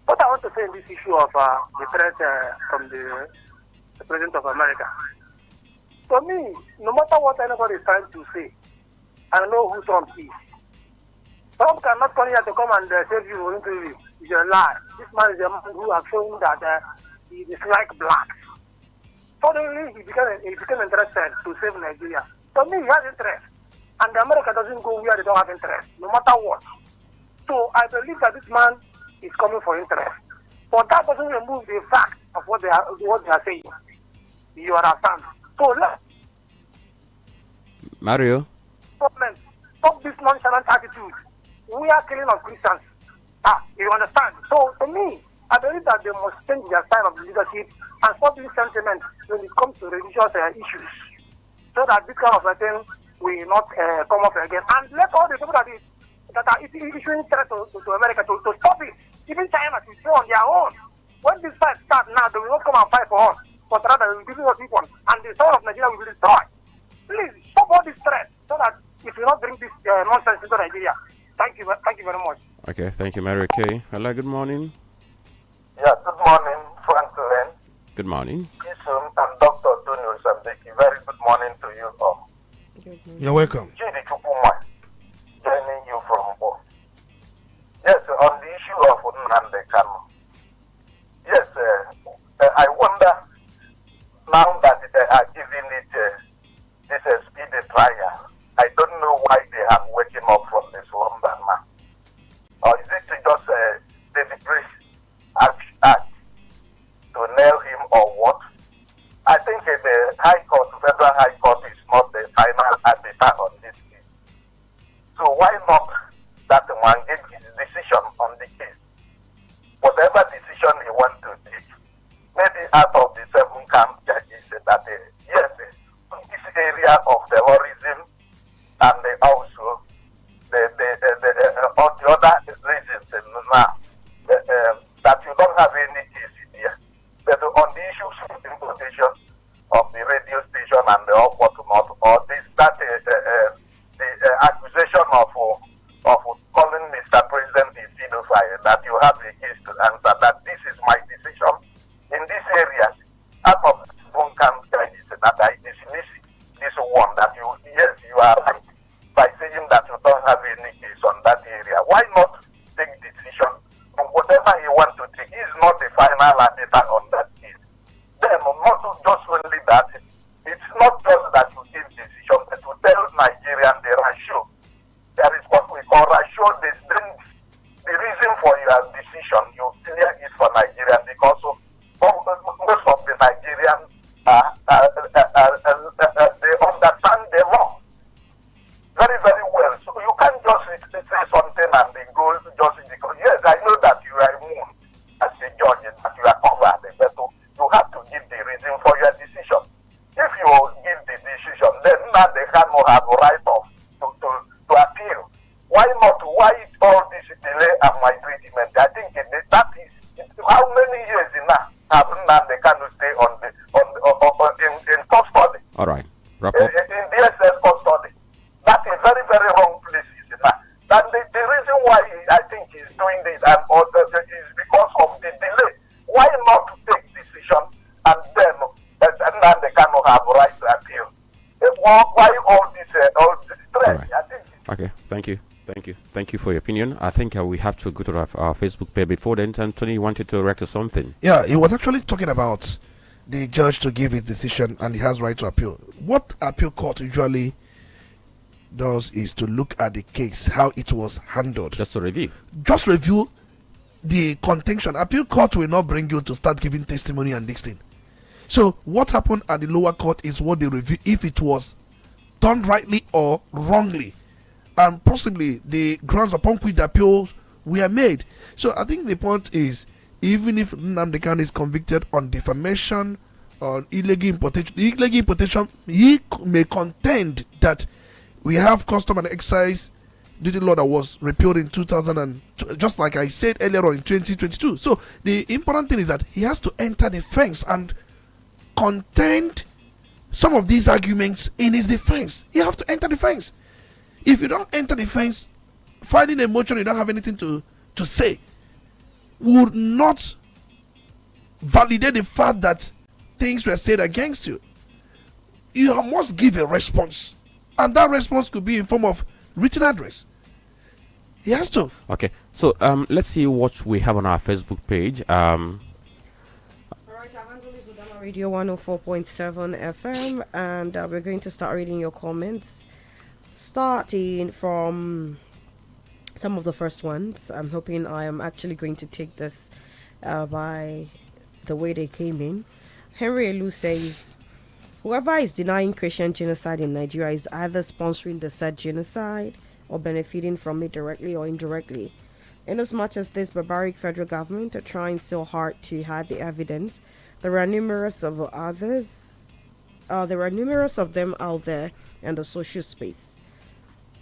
what I want to say in this issue of the threat from the President of America. For me, no matter what anybody is trying to say, I know who Trump is. Trump cannot come here to come and save you or interview you. It's a lie. This man is a man who has shown that he dislikes blacks. Suddenly, he became interested to save Nigeria. For me, he has interest. And America doesn't go where they don't have interest, no matter what. So I believe that this man is coming for interest. But that doesn't remove the fact of what they are saying. You understand? So let's Mario. stop this nonchalant attitude. We are killing of Christians. You understand? So to me, I believe that they must change their style of leadership and stop this sentiment when it comes to religious issues, so that this kind of thing will not come up again. And let all the people that are issuing threats to America to stop it. Even China to show on their own. When this fight starts now, they will not come and fight for us, but rather they will give us people, and the soul of Nigeria will be destroyed. Please stop all this threat, so that it will not bring this nonsense into Nigeria. Thank you very much. Okay, thank you, Mario K. Hello, good morning. Yeah, good morning, Franklin. Good morning. Chisom and Dr. Olisa Mbeki. Very good morning to you all. You're welcome. Chidi Chupuma, joining you from Bo. Yes, on the issue of Nnamdi Kanu. Yes, I wonder now that they are giving it this speedy trial. I don't know why they have waken up from this slumber now. Or is it just deliberate act to nail him or what? I think the High Court, Federal High Court, is not the final arbiter on this case. So why not that one give his decision on the case? Whatever decision he wants to take, maybe out of the 7 camp judges that yes, this area of terrorism and also all the other reasons now that you don't have any case in here. But on the issues of importation of the radio station and the whatnot, or the accusation of calling Mr. President a pedophile, that you have a case to answer, that this is my decision in this area, out of one camp judges that I dismiss this one, that yes, you are right by saying that you don't have any case on that area. Why not take decision on whatever you want to take? He is not the final arbiter on that case. Then not just only that, it's not just that you give decision, but to tell Nigerians the ratio. There is what we call ratio. The reason for your decision, you clear it for Nigerians, because most of the Nigerians they understand the law very, very well. So you can't just say something and then go just because, yes, I know that you are immune as a judge and that you are covered, but you have to give the reason for your decision. If you give the decision, then now they cannot have a right to appeal. Why not? Why all this delay and my treatment? I think that is how many years now have now they cannot stay in custody. All right. Wrap up. In DSS custody. That's a very, very wrong place. And the reason why I think he's doing this is because of the delay. Why not take decision and then they cannot have right to appeal? Why all this stress? Right. Okay, thank you. Thank you for your opinion. I think we have to go to our Facebook page. Before then, Anthony wanted to react to something. Yeah, he was actually talking about the judge to give his decision and he has right to appeal. What appeal court usually does is to look at the case, how it was handled. Just to review. Just review the contention. Appeal court will not bring you to start giving testimony and this thing. So what happened at the lower court is what they review, if it was done rightly or wrongly, and possibly the grounds upon which the appeals were made. So I think the point is, even if Nnamdi Kanu is convicted on defamation, on illegal importation, he may contend that we have custom and excise duty law that was repealed in 2002, just like I said earlier on, in 2022. So the important thing is that he has to enter the fence and contend some of these arguments in his defense. You have to enter the fence. If you don't enter the fence, filing a motion you don't have anything to say would not validate the fact that things were said against you. You must give a response, and that response could be in form of written address. He has to. Okay, so let's see what we have on our Facebook page. Udala Radio 104.7 FM, and we're going to start reading your comments, starting from some of the first ones. I'm hoping I am actually going to take this by the way they came in. Henry Elu says, whoever is denying Christian genocide in Nigeria is either sponsoring the said genocide or benefiting from it directly or indirectly. Inasmuch as this barbaric federal government are trying so hard to hide the evidence, there are numerous of others. There are numerous of them out there in the social space.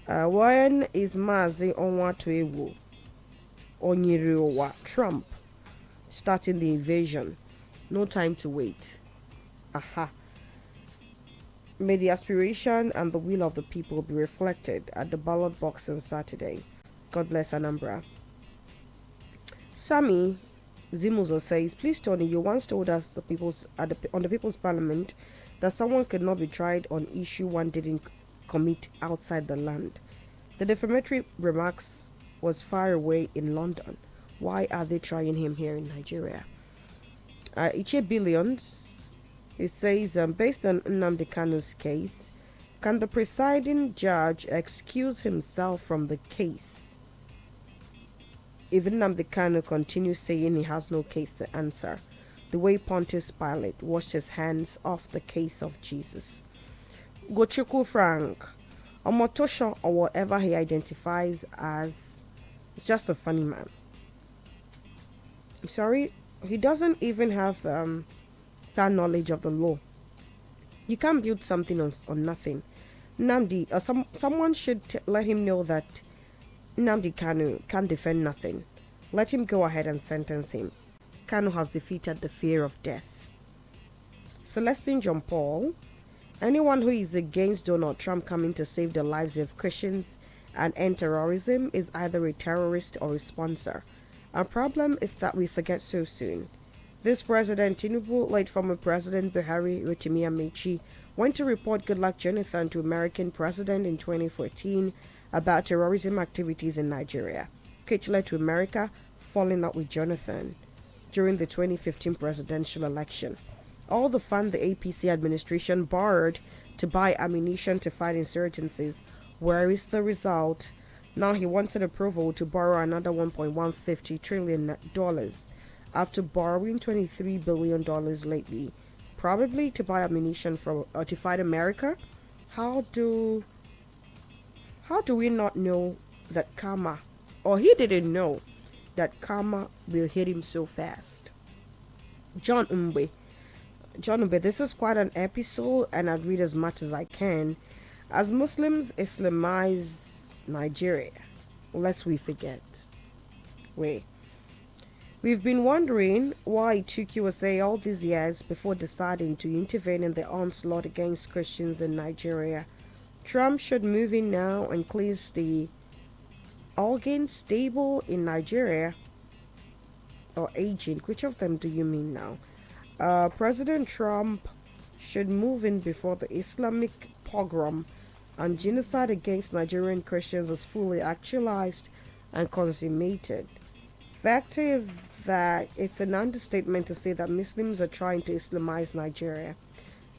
One is Mazi Onwatuewu Onyiriwa Trump starting the invasion. No time to wait. Aha. May the aspiration and the will of the people be reflected at the ballot box on Saturday. God bless Anambra. Sammy Zimuzo says, please Tony, you once told us on the People's Parliament that someone could not be tried on issue one didn't commit outside the land. The defamatory remarks was far away in London. Why are they trying him here in Nigeria? Iche Billions, it says, based on Nnamdi Kanu's case, can the presiding judge excuse himself from the case if Nnamdi Kanu continues saying he has no case to answer, the way Pontius Pilate washed his hands off the case of Jesus? Gochuku Frank, Omotosho, or whatever he identifies as, is just a funny man. I'm sorry, he doesn't even have sound knowledge of the law. You can't build something on nothing. Nnamdi, someone should let him know that Nnamdi Kanu can't defend nothing. Let him go ahead and sentence him. Kanu has defeated the fear of death. Celestine John Paul, anyone who is against Donald Trump coming to save the lives of Christians and end terrorism is either a terrorist or a sponsor. Our problem is that we forget so soon. This President Tinubu, late former President Buhari Rotimi Amechi, went to report Goodluck Jonathan to American President in 2014 about terrorism activities in Nigeria. Kitchener to America, falling out with Jonathan during the 2015 presidential election. All the fund the APC administration borrowed to buy ammunition to fight insurgencies. Where is the result? Now he wanted approval to borrow another $1.150 trillion after borrowing $23 billion lately, probably to buy ammunition to fight America. How do we not know that karma, or he didn't know that karma will hit him so fast? John Umbe, this is quite an episode, and I'd read as much as I can. As Muslims Islamize Nigeria, lest we forget. We've been wondering why it took USA all these years before deciding to intervene in the onslaught against Christians in Nigeria. Trump should move in now and cleanse the organ stable in Nigeria, or aging. Which of them do you mean now? President Trump should move in before the Islamic pogrom and genocide against Nigerian Christians is fully actualized and consummated. Fact is that it's an understatement to say that Muslims are trying to Islamize Nigeria.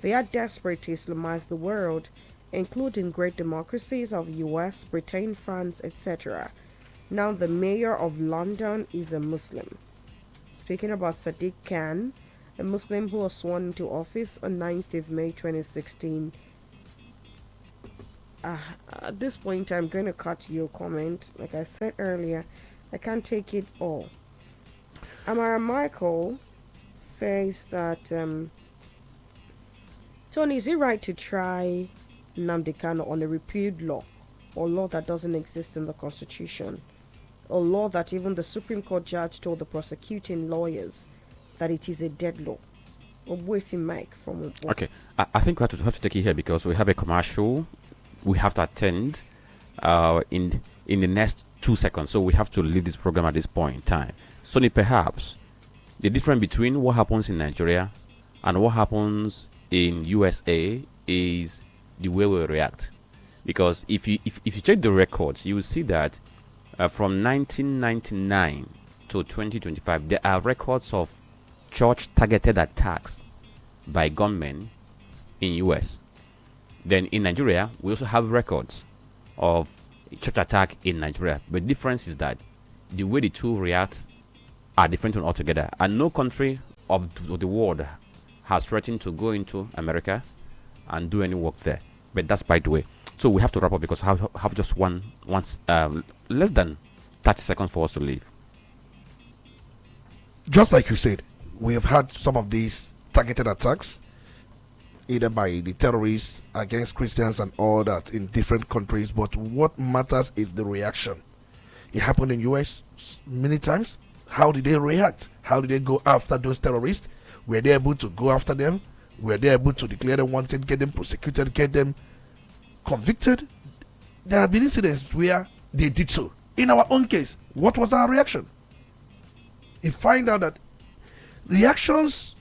They are desperate to Islamize the world, including great democracies of US, Britain, France, etc. Now the mayor of London is a Muslim. Speaking about Sadiq Khan, a Muslim who was sworn into office on 9th of May 2016. At this point, I'm going to cut your comment. Like I said earlier, I can't take it all. Amara Michael says that, Tony, is it right to try Nnamdi Kanu on a repealed law or law that doesn't exist in the Constitution? A law that even the Supreme Court judge told the prosecuting lawyers that it is a dead law. Okay, I think we have to take it here because we have a commercial we have to attend in the next 2 seconds. So we have to leave this program at this point in time. So perhaps the difference between what happens in Nigeria and what happens in USA is the way we react. Because if you check the records, you will see that from 1999 to 2025, there are records of church-targeted attacks by gunmen in US. Then in Nigeria, we also have records of church attack in Nigeria. But the difference is that the way the two react are different altogether. And no country of the world has threatened to go into America and do any work there. But that's by the way. So we have to wrap up because I have just less than 30 seconds for us to leave. Just like you said, we have had some of these targeted attacks, either by the terrorists against Christians and all that in different countries. But what matters is the reaction. It happened in US many times. How did they react? How did they go after those terrorists? Were they able to go after them? Were they able to declare them wanted, get them prosecuted, get them convicted? There have been incidents where they did so. In our own case, what was our reaction? You find out that reactions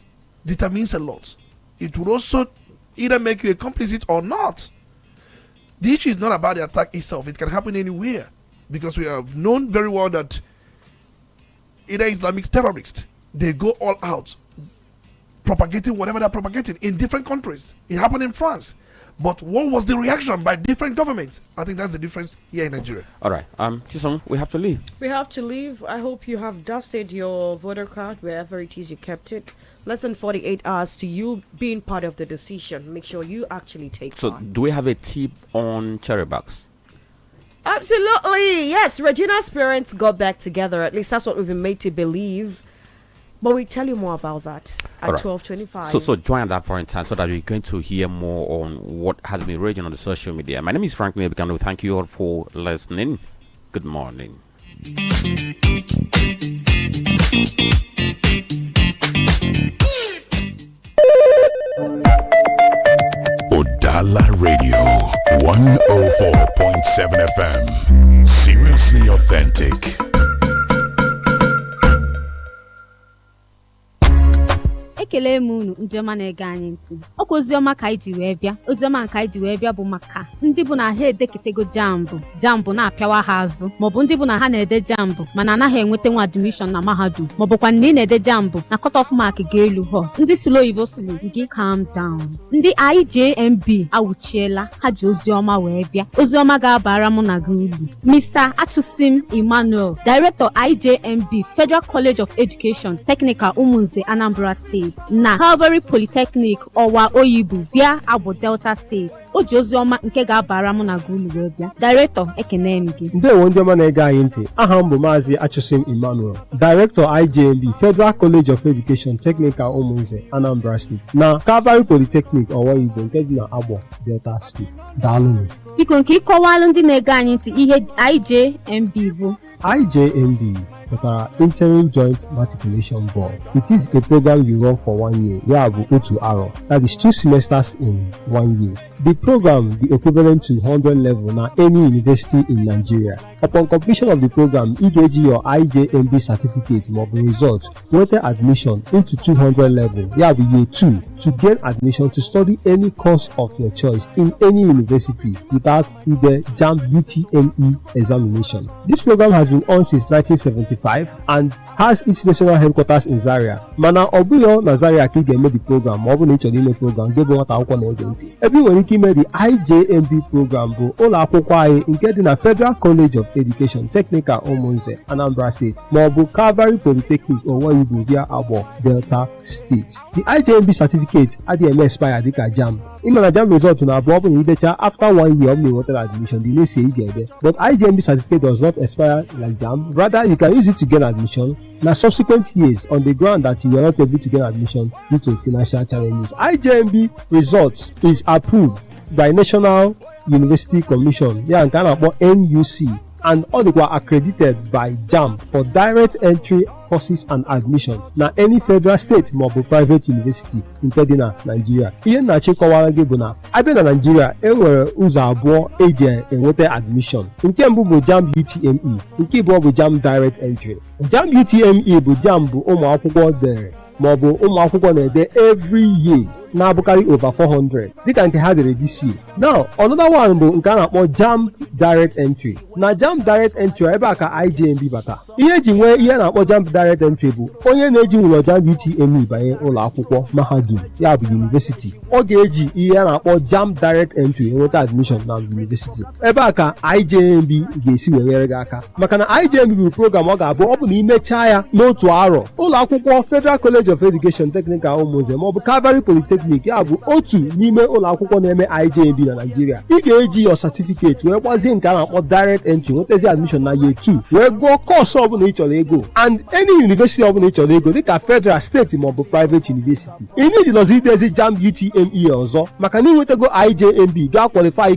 determines a lot. It would also either make you a complicit or not. The issue is not about the attack itself. It can happen anywhere because we have known very well that either Islamic terrorists, they go all out propagating whatever they're propagating in different countries. It happened in France. But what was the reaction by different governments? I think that's the difference here in Nigeria. All right. Chisom, we have to leave. We have to leave. I hope you have dusted your voter card wherever it is you kept it. Less than 48 hours to you being part of the decision. Make sure you actually take part. So, do we have a tip on cherry bags? Absolutely. Yes. Regina's parents got back together. At least that's what we've been made to believe. But we tell you more about that at 12:25. So join at that point in time so that we're going to hear more on what has been raging on the social media. My name is Franklin and Ebuka. Thank you all for listening. Good morning. Udala Radio 104.7 FM. Seriously authentic. ekele m unu ndị ọma na-ege anyị ntị. Ọkwa oziọma ka anyị ji wee bịa. Oziọma nke anyị ji wee bịa bụ maka ndị bụ na ha edeketego jambụ na-apịawa ha azụ, maọbụ ndị bụ na ha na-ede jambụ mana anaghị enweta nwa admission na mahadum, maọbụkwa na ị na-ede jambụ na cut-off mark ga-elu ha. Ndị sụlụ oyibo sịrị gị calm down. Ndị IJMB awụchiela, ha ji oziọma wee bịa. Oziọma ga-abara mụ na gị uru. Mr. Chisom Emmanuel, Director IJMB Federal College of Education Technical Umunze, Anambra State, na Calvary Polytechnic Ọwa Oyibo via Abo Delta State. O ji oziọma nke ga-abara mụ na gị uru wee bịa. Director, ekene m gị. Ndewo ndị ọma na-ege anyị ntị. Aha m bụ Maazị Chisom Emmanuel, Director IJMB Federal College of Education Technical Umunze, Anambra State, na Calvary Polytechnic Ọwa Oyibo nke dị na Abo Delta State. Daalụ. Biko nke ịkọwalụ ndị na-ege anyị ntị ihe IJMB bụ. IJMB pụtara Interim Joint Matriculation Board. It is a program you run for 1 year. Ya bụ otu arọ. That is 2 semesters in 1 year. The program be equivalent to 100 level na any university in Nigeria. Upon completion of the program, you get your IJMB certificate or results, water admission into 200 level. Ya bụ year 2 to gain admission to study any course of your choice in any university without either JAMB UTME examination. This program has been on since 1975 and has its national headquarters in Zaria. Mana Obuyo na Zaria ka ị ga-eme the program ma ọ bụ na ị chọrọ ime program gị bụ nwata akwụkwọ na-ege ntị. Ebe ị nwere ike ime the IJMB program bụ ụlọ akwụkwọ anyị nke dị na Federal College of Education Technical Umunze Anambra State maọbụ Calvary Polytechnic Owoyibo via Abo Delta State. The IJMB certificate adịghị eme expire dịka JAMB. Ịma na JAMB result na-abụ ọ bụ na idecha after 1 year ọ bụ na enwetara admission the next year ị ga-ede. But IJMB certificate does not expire like JAMB. Rather, you can use it to gain admission na subsequent years on the ground that you were not able to gain admission due to financial challenges. IJMB results is approved by National University Commission, ya nke a na-akpọ NUC, and all were accredited by JAMB for direct entry courses and admission na any federal state maọbụ private university nke dị na Nigeria. Ihe na-achịkọwara gị bụ na abịa na Nigeria enwere ụzọ abụọ eji enweta admission. Nke mbụ bụ JAMB UTME, nke abụọ bụ JAMB direct entry. JAMB UTME bụ JAMB bụ ụmụ akwụkwọ dere maọbụ ụmụ akwụkwọ na-ede every year na-abụkarị over 400 dịka nke ha dere this year. Now another one bụ nke a na-akpọ JAMB direct entry. Na JAMB direct entry ebe a ka IJMB bata. Ihe eji nwee ihe na-akpọ JAMB direct entry bụ onye na-eji ụlọ JAMB UTME banye ụlọ akwụkwọ mahadum ya bụ university, ọ ga-eji ihe a na-akpọ JAMB direct entry enweta admission na university. Ebe a ka IJMB ga-esi wee nyere gị aka, maka na IJMB bụ program ọ ga-abụ ọ bụ na imechaa ya n'otu arọ ụlọ akwụkwọ Federal College of Education Technical Umunze maọbụ Calvary Polytechnic ya bụ otu n'ime ụlọ akwụkwọ na-eme IJMB na Nigeria. Ị ga-eji your certificate wee gbazie nke a na-akpọ direct entry nwetazi admission na year 2 wee gụọ course ọbụla ị chọrọ ego and any university ọbụla ị chọrọ ego dịka federal, steeti maọbụ private university. Ị need idezi JAMB UTME ọzọ maka na ịnwetago IJMB ga-akwalify